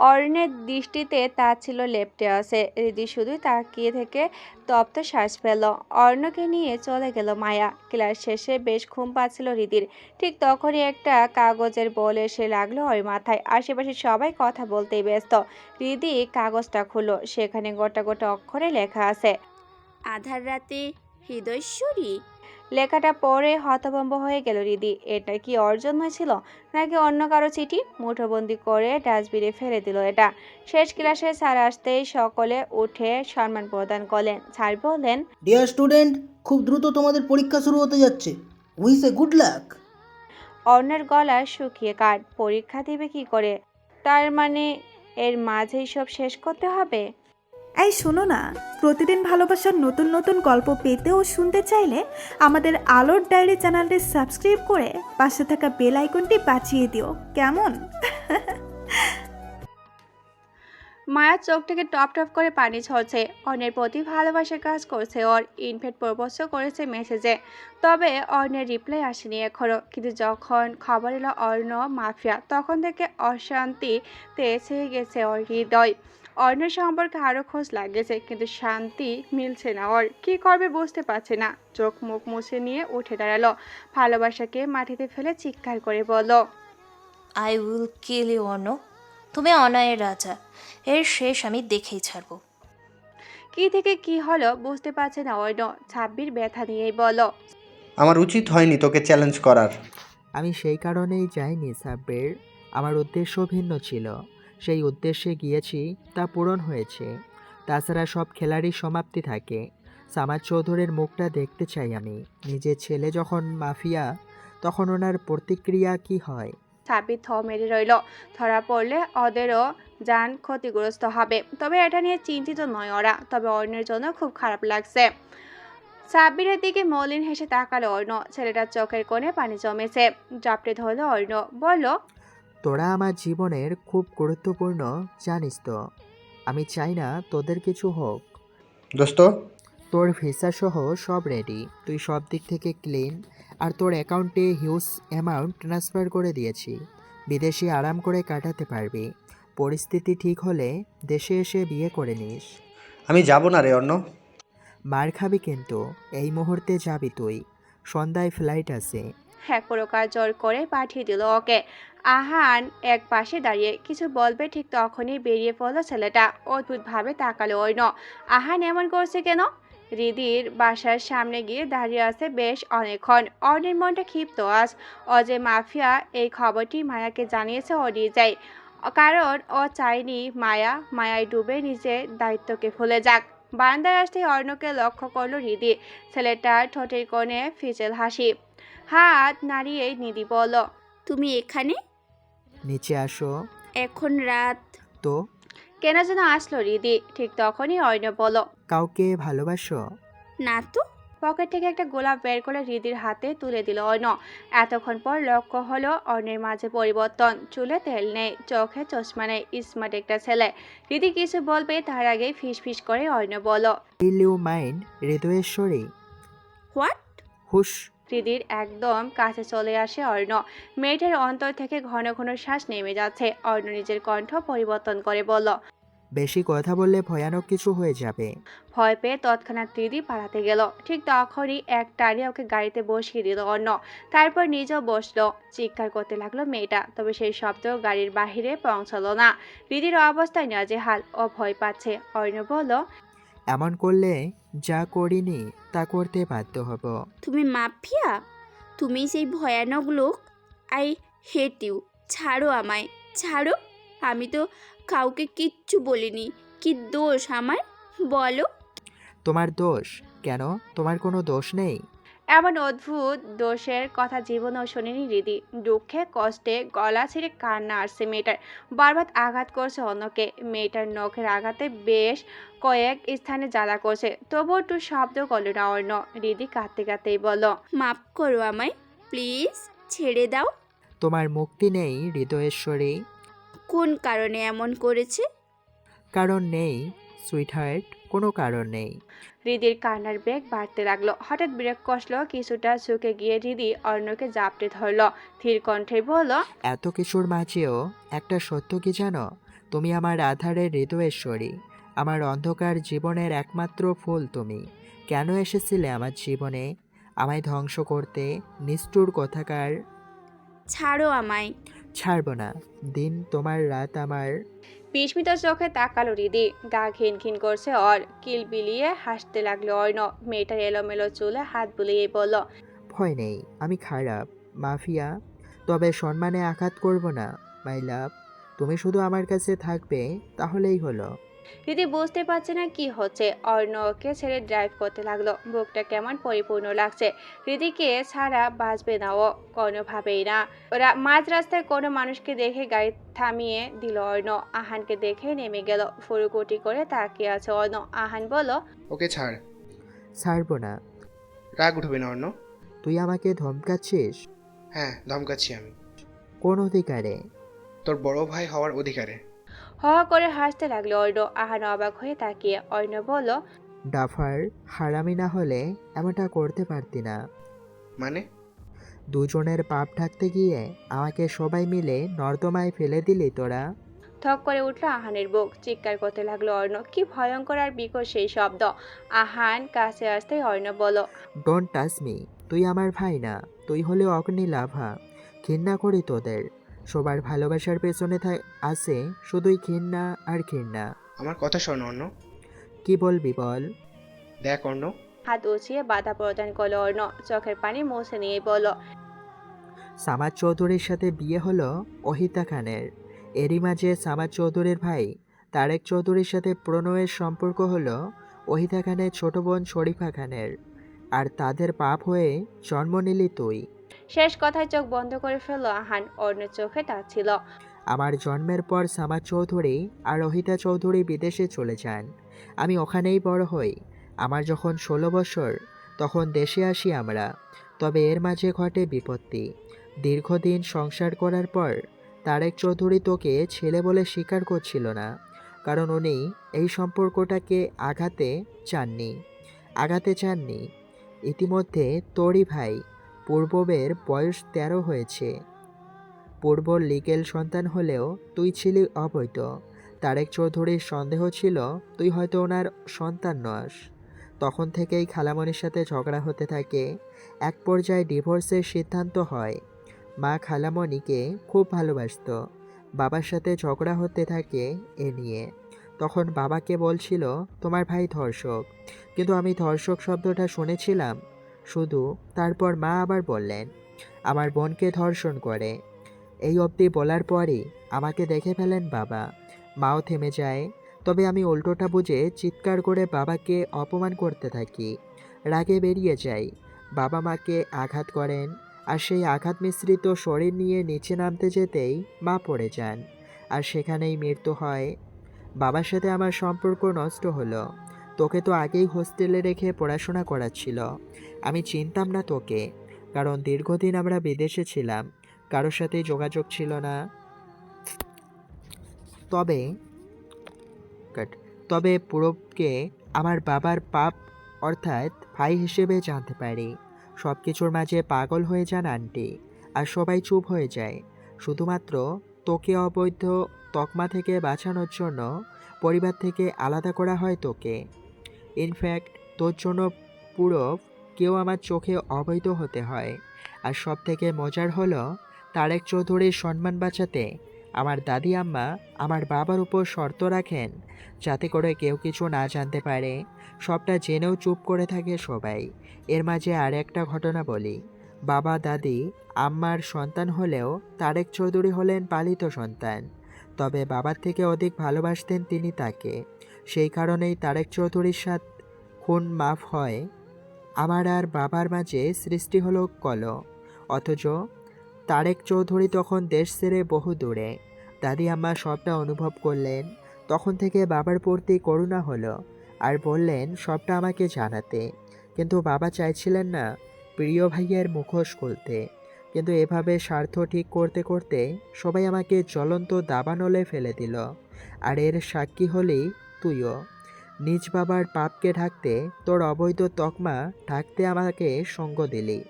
অর্ণের দৃষ্টিতে তা ছিল লেপ্টে আছে। হৃদি শুধু তাকিয়ে থেকে তপ্ত শ্বাস ফেল। অর্ণকে নিয়ে চলে গেল মায়া। ক্লাস শেষে বেশ ঘুম পাচ্ছিল হৃদির। ঠিক তখনই একটা কাগজের বল এসে লাগলো ওর মাথায়। আশেপাশে সবাই কথা বলতেই ব্যস্ত। হৃদি কাগজটা খুলল। সেখানে গোটা গোটা অক্ষরে লেখা আছে, আধার রাতে হৃদয়শ্বরী। লেখাটা পড়ে হতভম্ব হয়ে গেল হৃদি। এটা কি ওর জন্যই ছিল, নাকি অন্য কারো চিঠি? মুঠোবন্দি করে ডাস্টবিনে ফেলে দিল এটা। শেষ ক্লাসে স্যার আসতেই সকলে উঠে সম্মান প্রদান করলেন। স্যার বললেন, ডিয়ার স্টুডেন্ট, খুব দ্রুত তোমাদের পরীক্ষা শুরু হতে যাচ্ছে। উইস এ গুড লাক। অন্যের গলা শুকিয়ে কাঠ। পরীক্ষা দিবে কি করে? তার মানে এর মাঝেই সব শেষ করতে হবে? এই শোনো না, প্রতিদিন ভালোবাসার নতুন নতুন গল্প পেতে ও শুনতে চাইলে আমাদের আলোর ডায়েরি চ্যানেলটি সাবস্ক্রাইব করে পাশে থাকা বেল আইকনটি বাজিয়ে দিও, কেমন? মায়ার চোখ থেকে টপ টপ করে পানি ঝরছে। অর্ণের প্রতি ভালোবাসা কাজ করছে ওর। ইনফ্যাক্ট প্রপোজও করেছে মেসেজে, তবে অর্ণের রিপ্লাই আসেনি এখনো। কিন্তু যখন খবর এলো অর্ণ মাফিয়া, তখন থেকে অশান্তিতে ছেয়ে গেছে ওর হৃদয়। অর্ণের সম্পর্কে আরও খোঁজ লাগেছে, কিন্তু শান্তি মিলছে না ওর। কী করবে বুঝতে পারছে না। চোখ মুখ মুছে নিয়ে উঠে দাঁড়ালো। ভালোবাসাকে মাটিতে ফেলে চিৎকার করে বলল, I will kill you Arna. তুমি অনয়ের রাজা। এর শেষ আমি দেখেই ছাড়বো। কি থেকে কি হলো বুঝতে পারছে না অর্ণ। ছাব্বির ব্যথা নিয়েই বলো, আমার উচিত হয়নি তোকে চ্যালেঞ্জ করার। আমি সেই কারণেই যাইনি সাব্বির। আমার উদ্দেশ্য ভিন্ন ছিল। সেই উদ্দেশ্যে গিয়েছি, তা পূরণ হয়েছে। তাছাড়া সব খেলারই সমাপ্তি থাকে। সামাদ চৌধুরীর মুখটা দেখতে চাই আমি। নিজের ছেলে যখন মাফিয়া, তখন ওনার প্রতিক্রিয়া কি হয়? ছাব্বির থ মেরে রইল। ধরা পড়লে ওদেরও যান ক্ষতিগ্রস্ত হবে। তবে এটা নিয়ে চিন্তিত নয় ওরা। তবে অর্ণের জন্য খুব খারাপ লাগছে। সাব্বিরের দিকে মলিন হেসে তাকালো অর্ণ। ছেলেটার চোখের কোণে পানি জমেছে। জাপটে ধরলো অর্ণ, বলল, তোরা আমার জীবনের খুব গুরুত্বপূর্ণ, জানিস তো। আমি চাই না তোদের কিছু হোক। দোস্ত, তোর ভিসা সহ সব রেডি। তুই সব দিক থেকে ক্লিন। আর তোর অ্যাকাউন্টে হিউজ অ্যামাউন্ট ট্রান্সফার করে দিয়েছি। বিদেশে আরাম করে কাটাতে পারবি। পরিস্থিতি ঠিক হলে দেশে এসে বিয়ে করে নিস। আমি যাব না রে অর্ণ। মার খাবি কিন্তু। এই মুহূর্তে যাবি তুই। সন্ধ্যায় ফ্লাইট আছে। এক প্রকার জোর করে পাঠিয়ে দিল ওকে। আহান এক পাশে দাঁড়িয়ে কিছু বলবে, ঠিক তখনই বেরিয়ে পড়লো ছেলেটা। অদ্ভুতভাবে তাকালো অর্ণ। আহান এমন করছে কেন? হৃদির বাসার সামনে গিয়ে দাঁড়িয়ে আছে বেশ অনেকক্ষণ। অর্ণের মনটা ক্ষিপ্ত আজ। ও যে মাফিয়া, এই খবরটি মায়াকে জানিয়েছে ও নিজেই। কারণ ও চায়নি মায়ায় ডুবে নিজের দায়িত্বকে ভুলে যাক। বারান্দায় আসতেই অর্ণকে লক্ষ্য করলো হৃদি। ছেলেটার ঠোঁটের কোণে ফিচেল হাসি। হাত নাড়িয়ে নিধি বলল, তুমি এখানে? নিচে আসো। এখন রাত। তো কেন যেন আসলো হৃদি। ঠিক তখনই অর্ণ বলল, কাউকে ভালোবাসো? না তো। পকেট থেকে একটা গোলাপ বের করে হৃদির হাতে তুলে দিল অর্ণ। এতক্ষণ পর লক্ষ্য হলো অর্ণের মাঝে পরিবর্তন। চুলে তেল নেই, চোখে চশমা নেই, স্মার্ট একটা ছেলে। হৃদি কিছু বলবে তার আগেই ফিস করে অর্ণ বলল, উইল ইউ মাইন্ড হৃদয়েশ্বরী? হোয়াট? হুশ। হৃদির একদম কাছে চলে আসে অর্ণ। মেয়েটার অন্তর থেকে ঘন ঘন শ্বাস নেমে যাচ্ছে। অর্ণ নিজের কণ্ঠ পরিবর্তন করে বলল, বেশি কথা বললে ভয়ানক কিছু হয়ে যাবে। ভয় পেয়ে তৎক্ষণাৎ হৃদি পালাতে গেল। ঠিক তখনই এক টানে ওকে গাড়িতে বসিয়ে দিল অর্ণ। তারপর নিজেও বসলো। চিৎকার করতে লাগলো মেয়েটা, তবে সেই শব্দ গাড়ির বাহিরে পৌঁছালো না। হৃদির অবস্থায় নাজেহাল, ও ভয় পাচ্ছে। অর্ণ বলল, এমন করলে যা করিনি তা করতে বাধ্য হব। তুমি মাফিয়া? তুমি সেই ভয়ানক লোক? I hate you. ছাড়ো আমায়, ছাড়ো। আমি তো কাউকে কিচ্ছু বলিনি। কি দোষ আমার বলো? তোমার দোষ? কেন, তোমার কোনো দোষ নেই? এমন অদ্ভুত দোষের কথা জীবনেও শোনেনি হৃদি। দুঃখে কষ্টে গলা ছেড়ে কান্না আসছে মেয়েটার। বারবার আঘাত করছে অন্যকে। মেয়েটার নখের আঘাতে বেশ কয়েক স্থানে জ্বালা করছে, তবুও একটু শব্দ করলো না অর্ণ। হৃদি কাঁদতে কাঁদতেই বলল, মাফ করো আমায় প্লিজ, ছেড়ে দাও। তোমার মুক্তি নেই হৃদয়েশ্বরী। কোন কারণে এমন করেছে? কারণ নেই সুইটহার্ট, কোনো কারণ নেই। হৃদির কান্নার বেগ বাড়তে লাগলো। হঠাৎ ব্রেক কষলো, কিছুটা ঝুঁকে গিয়ে হৃদি অর্ণকে জাপটে ধরলো। ধীর কণ্ঠে বলল, এত কিছুর মাঝেও একটা সত্য কি জানো? তুমি আমার আধারের হৃদয়েশ্বরী, আমার অন্ধকার জীবনের একমাত্র ফুল তুমি। কেন এসেছিলে আমার জীবনে আমায় ধ্বংস করতে, নিষ্ঠুর কোথাকার? ছাড়ো আমায়। ছাড়ব না। দিন তোমার, রাত আমার। বিস্মিত চোখে তাকালো হৃদি। গা ঘিন ঘিন করছে ওর। কিল বিলিয়ে হাসতে লাগলো অর্ণ। মেয়েটার এলোমেলো চুলে হাত বুলিয়ে বলল, ভয় নেই, আমি খারাপ, মাফিয়া, তবে সম্মানে আঘাত করব না মাই লাভ। তুমি শুধু আমার কাছে থাকবে, তাহলেই হলো। হৃদি বুঝতে পারছে না কি হচ্ছে। অর্ণকে ছেড়ে ড্রাইভ করতে লাগলো। বুকটা কেমন পরিপূর্ণ লাগছে। হৃদিকে ছাড়া বাঁচবে না ও, কোনোভাবেই না। ওরা মাঝ রাস্তায় কোনো মানুষকে দেখে গাড়ি থামিয়ে দিল অর্ণ। আহানকে দেখে নেমে গেল। ফুরুকুটি করে তাকিয়ে আছে অর্ণ। আহান বলল, ওকে ছাড়। ছাড়ব না। রাগ উঠবে না অর্ণ। তুই আমাকে ধমকাচ্ছিস? হ্যাঁ, ধমকাচ্ছি আমি। কোন অধিকারে? তোর বড় ভাই হওয়ার অধিকারে। হ করে হাসতে লাগলো অর্ণ। আহান অবাক হয়ে তাকিয়ে। অর্ণ বলল, ডাফার, হারামি না হলে এমনটা করতে পারতি না। মানে? দুজনের পাপ ঢাকতে গিয়ে আমাকে সবাই মিলে নর্দমায় ফেলে দিলি তোরা। থক করে উঠলো আহানের বুক। চিৎকার করতে লাগলো অর্ণ। কি ভয়ঙ্কর আর বিকট সেই শব্দ। আহান কাছে আসতে অর্ণ বলল, ডোন্ট টাচ মি। তুই আমার ভাই না, তুই হলে অগ্নি লাভা। ঘৃণা করি তোদের। সবার ভালোবাসার পেছনে আছে শুধুই ঘৃণা আর ঘৃণা। আমার কথা শোন অর্ণ। কি বলবি বল। দেখ অর্ণ। হাত উঁচিয়ে বাধা প্রদান করলো অর্ণ। চোখের পানি মুছে নিয়ে বলল, সামাদ চৌধুরীর সাথে বিয়ে হলো অহিতা খানের। এরই মাঝে সামাদ চৌধুরীর ভাই তারেক চৌধুরীর সাথে প্রণয়ের সম্পর্ক হলো অহিতা খানের ছোট বোন শরীফা খানের। আর তাদের পাপ হয়ে জন্ম নিলি তুই। শেষ কথায় চোখ বন্ধ করে ফেললো আহান। অর্ণের চোখে টাচ্ছিল। আমার জন্মের পর সামাদ চৌধুরী আর অহিতা চৌধুরী বিদেশে চলে যান। আমি ওখানেই বড় হই। আমার যখন 16 বছর তখন দেশে আসি আমরা। তবে এর মাঝে ঘটে বিপত্তি। দীর্ঘদিন সংসার করার পর তারেক চৌধুরী তোকে ছেলে বলে স্বীকার করছিল না, কারণ উনি এই সম্পর্কটাকে আগাতে চাননি। ইতিমধ্যে তোরই ভাই পূর্ববের বয়স 13 হয়েছে। পূর্বর লিগেল সন্তান হলেও তুই ছিলি অবৈধ। তারেক চৌধুরীর সন্দেহ ছিল তুই হয়তো ওনার সন্তান নস। তখন থেকেই খালামণির সাথে ঝগড়া হতে থাকে। এক পর্যায়ে ডিভোর্সের সিদ্ধান্ত হয়। মা খালামণিকে খুব ভালোবাসত। বাবার সাথে ঝগড়া হতে থাকে এ নিয়ে। তখন বাবাকে বলছিল তোমার ভাই ধর্ষক, কিন্তু আমি ধর্ষক শব্দটা শুনেছিলাম শুধু। তারপর মা আবার বললেন আমার বোনকে ধর্ষণ করে। এই অবধি বলার পরই আমাকে দেখে ফেলেন বাবা। মাও থেমে যায়। তবে তবে আমি উল্টোটা বুঝে চিৎকার করে বাবাকে অপমান করতে থাকি। রাগে বেরিয়ে যাই, বাবা মাকে আঘাত করেন, আর সেই আঘাত মিশ্রিত শরীর নিয়ে নিচে নামতে যেতেই মা পড়ে যান, আর সেখানেই মৃত্যু হয়। বাবার সাথে আমার সম্পর্ক নষ্ট হলো। তোকে তো আগেই হোস্টেলে রেখে পড়াশোনা করাচ্ছিল। আমি চিনতাম না তোকে, কারণ দীর্ঘদিন আমরা বিদেশে ছিলাম, কারোর সাথেই যোগাযোগ ছিল না। তবে তবে পূরবকে আমার বাবার পাপ অর্থাৎ ভাই হিসেবে জানতে পারি। সব কিছুর মাঝে পাগল হয়ে যান আন্টি, আর সবাই চুপ হয়ে যায়। শুধুমাত্র তোকে অবৈধ তকমা থেকে বাঁচানোর জন্য পরিবার থেকে আলাদা করা হয় তোকে। ইনফ্যাক্ট তোর জন্য পূরব কেউ আমার চোখে অবৈধ হতে হয়। আর সব থেকে মজার হলো, তারেক চৌধুরীর সম্মান বাঁচাতে আমার দাদি আম্মা আমার বাবার উপর শর্ত রাখেন, যাতে করে কেউ কিছু না জানতে পারে। সবটা জেনেও চুপ করে থাকে সবাই। এর মাঝে আর একটা ঘটনা বলি। বাবা দাদি আম্মার সন্তান হলেও তারেক চৌধুরী হলেন পালিত সন্তান। তবে বাবার থেকে অধিক ভালোবাসতেন তিনি তাকে। সেই কারণেই তারেক চৌধুরীর সাথে খুন মাফ হয়। আমার আর বাবার মাঝে সৃষ্টি হলো কলহ। অথচ তারেক চৌধুরী তখন দেশ ছেড়ে বহু দূরে। দাদি আম্মা সবটা অনুভব করলেন। তখন থেকে বাবার প্রতি করুণা হলো, আর বললেন সবটা আমাকে জানাতে। কিন্তু বাবা চাইছিলেন না প্রিয় ভাইয়ের মুখোশ খুলতে। কিন্তু এভাবে স্বার্থ ঠিক করতে করতে সবাই আমাকে জ্বলন্ত দাবানলে ফেলে দিল। আর এর সাক্ষী হলি তুইও। নিজ বাবার পাপকে ঢাকতে, তোর অবৈধ তকমা ঢাকতে আমাকে সঙ্গ দিলি।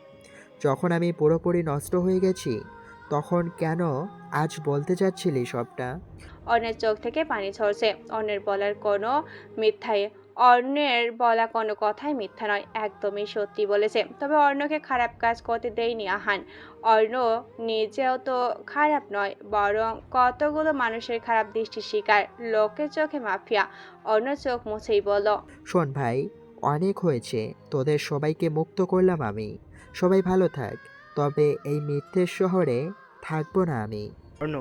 যখন আমি পুরোপুরি নষ্ট হয়ে গেছি, তখন কেন আজ বলতে চাচ্ছিলি সবটা? অর্ণের চোখ থেকে পানি ঝরছে। অর্ণের বলা কোনো কথাই মিথ্যা নয়, একদমই সত্যি বলেছে। তবে অর্ণকে খারাপ কাজ করতে দেয়নি আহান। অর্ণ নিজেও তো খারাপ নয়, বরং কতগুলো মানুষের খারাপ দৃষ্টির শিকার, লোকের চোখে মাফিয়া। অর্ণ চোখ মুছেই বলল, শোন ভাই, অনেক হয়েছে। তোদের সবাইকে মুক্ত করলাম আমি। সবাই ভালো থাক। তবে এই মিথ্যের শহরে থাকবো না আমি। অর্ণ,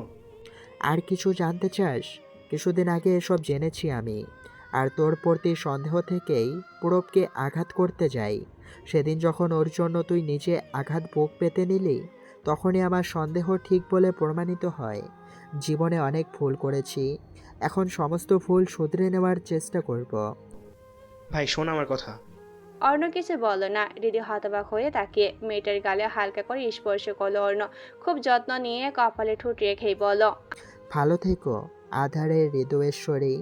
আর কিছু জানতে চাস? কিছুদিন আগে এসব জেনেছি আমি। আর তোর প্রতি সন্দেহ থেকেই পূরবকে আঘাত করতে যাই। সেদিন যখন ওর জন্য তুই নিজে আঘাত বুক পেতে নিলি, তখনই আমার সন্দেহ ঠিক বলে প্রমাণিত হয়। জীবনে অনেক ভুল করেছি, এখন সমস্ত ভুল শুধরে নেওয়ার চেষ্টা করব। ভাই শোন আমার কথা। অর্ণ কিছু বলল না। হৃদি হতবাক হয়ে তাকিয়ে মেয়েটার গালে হালকা করে স্পর্শ করলো অর্ণ। খুব যত্ন নিয়ে কপালে ঠোঁট রেখেই বলল, ভালো থেকো আধারের হৃদয়েশ্বরী।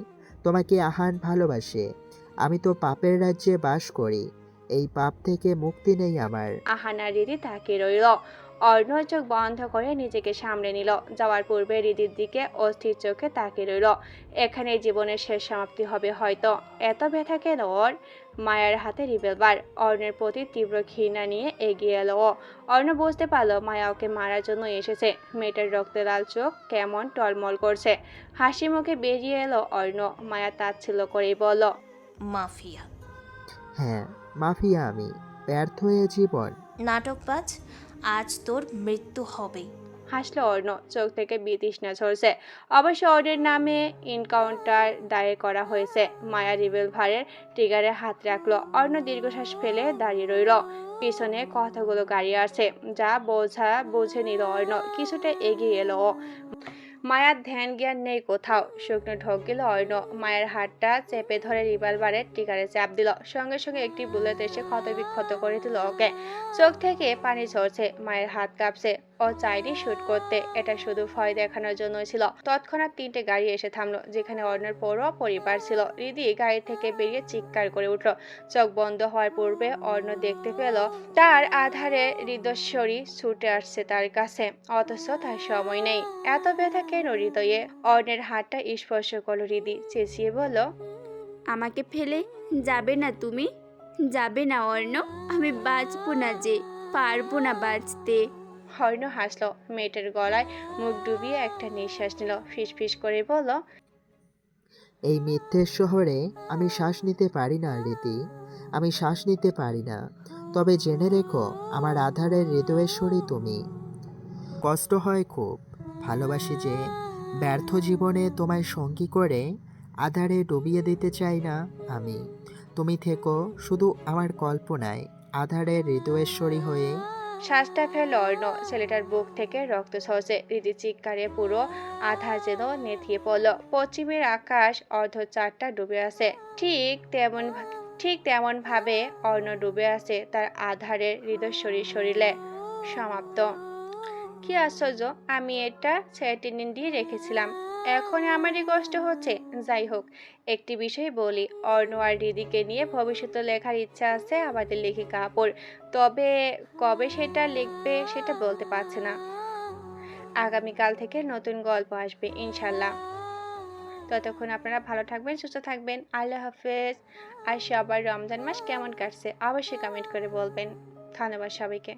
তোমাকে আহান ভালোবাসে। আমি তো পাপের রাজ্যে বাস করি, এই পাপ থেকে মুক্তি নেই আমার। আহান আর হৃদি তাকিয়ে রইল। অর্ণ চোখ বন্ধ করে নিজেকে সামলে নিল। যাওয়ার পূর্বে হৃদির দিকে অস্থির চোখে তাকিয়ে রইল। এখানে জীবনের শেষ সমাপ্তি হবে হয়তো। এত ব্যথা কেন ওর? মায়ের হাতে রিভলভার। অর্ণের প্রতি তীব্র ঘৃণা নিয়ে এগিয়ে এলো ও। অর্ণ বুঝতে পারলো মায়া ওকে মারার জন্য এসেছে। মেয়েটার রক্তে লাল চোখ কেমন টলমল করছে। হাসি মুখে বেরিয়ে এলো অর্ণ। মায়া তাচ্ছিল্য করেই বলল, মাফিয়া। হ্যাঁ, মাফিয়া আমি। ব্যর্থ হয়ে জীবন। নাটকবাজ, আজ তোর মৃত্যু হবেই। হাসলো অর্ণ। চোখ থেকে বিতৃষ্ণা ঝরছে। অবশ্য অর্ণের নামে এনকাউন্টার দায়ের করা হয়েছে। মায়া রিভলভারের ট্রিগারে হাত রাখলো। অর্ণ দীর্ঘশ্বাস ফেলে দাঁড়িয়ে রইল। পিছনে কতগুলো গাড়ি আছে, যা বুঝে নিল অর্ণ। কিছুটা এগিয়ে এলো। মায়ার ধ্যান জ্ঞান নেই কোথাও। শুকনো ঢোক গেল অর্ণ। মায়ের হাতটা চেপে ধরে রিভলভারের ট্রিগারে চাপ দিল। সঙ্গে সঙ্গে একটি বুলেট এসে ক্ষতবিক্ষত করে দিল ওকে। চোখ থেকে পানি ঝরছে। মায়ের হাত কাঁপছে। ও চাইনি শুট করতে, এটা শুধু ভয় দেখানোর জন্য ছিল। তৎক্ষণাৎ 3টে গাড়ি এসে থামলো, যেখানে অর্ণের পুরো পরিবার ছিল। হৃদি গাড়ি থেকে বেরিয়ে চিৎকার করে উঠল। চোখ বন্ধ হওয়ার পূর্বে অর্ণ দেখতে পেল তার আধারে হৃদয়শ্বরী ছুটে আসছে তার কাছে। অথচ তার সময় নেই। এত ব্যথা কেন হৃদয়ে? অর্ণের হাতটা স্পর্শ করলো হৃদি। চেঁচিয়ে বলল, আমাকে ফেলে যাবে না তুমি? যাবে না অর্ণ? আমি বাঁচবো না, যে পারবো না বাঁচতে। অর্ণ হাসলো। মেয়েটার গলায় মুখ ডুবিয়ে একটা নিঃশ্বাস নিল। ফিসফিস করে বলল, এই মিথ্যের শহরে আমি শ্বাস নিতে পারি না রীতি। আমি শ্বাস নিতে পারি না। তবে জেনে রেখো, আমার আধারের হৃদয়েশ্বরী তুমি। কষ্ট হয় খুব, ভালোবাসি যে। ব্যর্থ জীবনে তোমায় সঙ্গী করে আধারে ডুবিয়ে দিতে চাই না আমি। তুমি থেকো শুধু আমার কল্পনায়, আধারে হৃদয়েশ্বরী হয়ে। শ্বাসটা ফেল অর্ণ। ছেলেটার বুক থেকে রক্ত ঝরছে। রীতি চিৎকারে পুরো আধার যেন নেতিয়ে পড়ল। পশ্চিমের আকাশ অর্ধ চারটা ডুবে আছে। ঠিক তেমন ভাবে অর্ণ ডুবে আছে তার আধারের হৃদয়শ্বরী শরীরে। সমাপ্ত। কি আশ্চর্য, আমি এটা সেটিনিন দিয়ে রেখেছিলাম, এখন আমারই কষ্ট হচ্ছে। যাই হোক, একটি বিষয় বলি, অর্ণ আর হৃদিকে নিয়ে ভবিষ্যতে লেখার ইচ্ছা আছে আমাদের লেখিকা আপুর। তবে কবে সেটা লিখবে সেটা বলতে পারছে না। আগামীকাল থেকে নতুন গল্প আসবে ইনশাল্লাহ। ততক্ষণ আপনারা ভালো থাকবেন, সুস্থ থাকবেন। আল্লাহ হাফেজ। আর সবার রমজান মাস কেমন কাটছে অবশ্যই কমেন্ট করে বলবেন। ধন্যবাদ সবাইকে।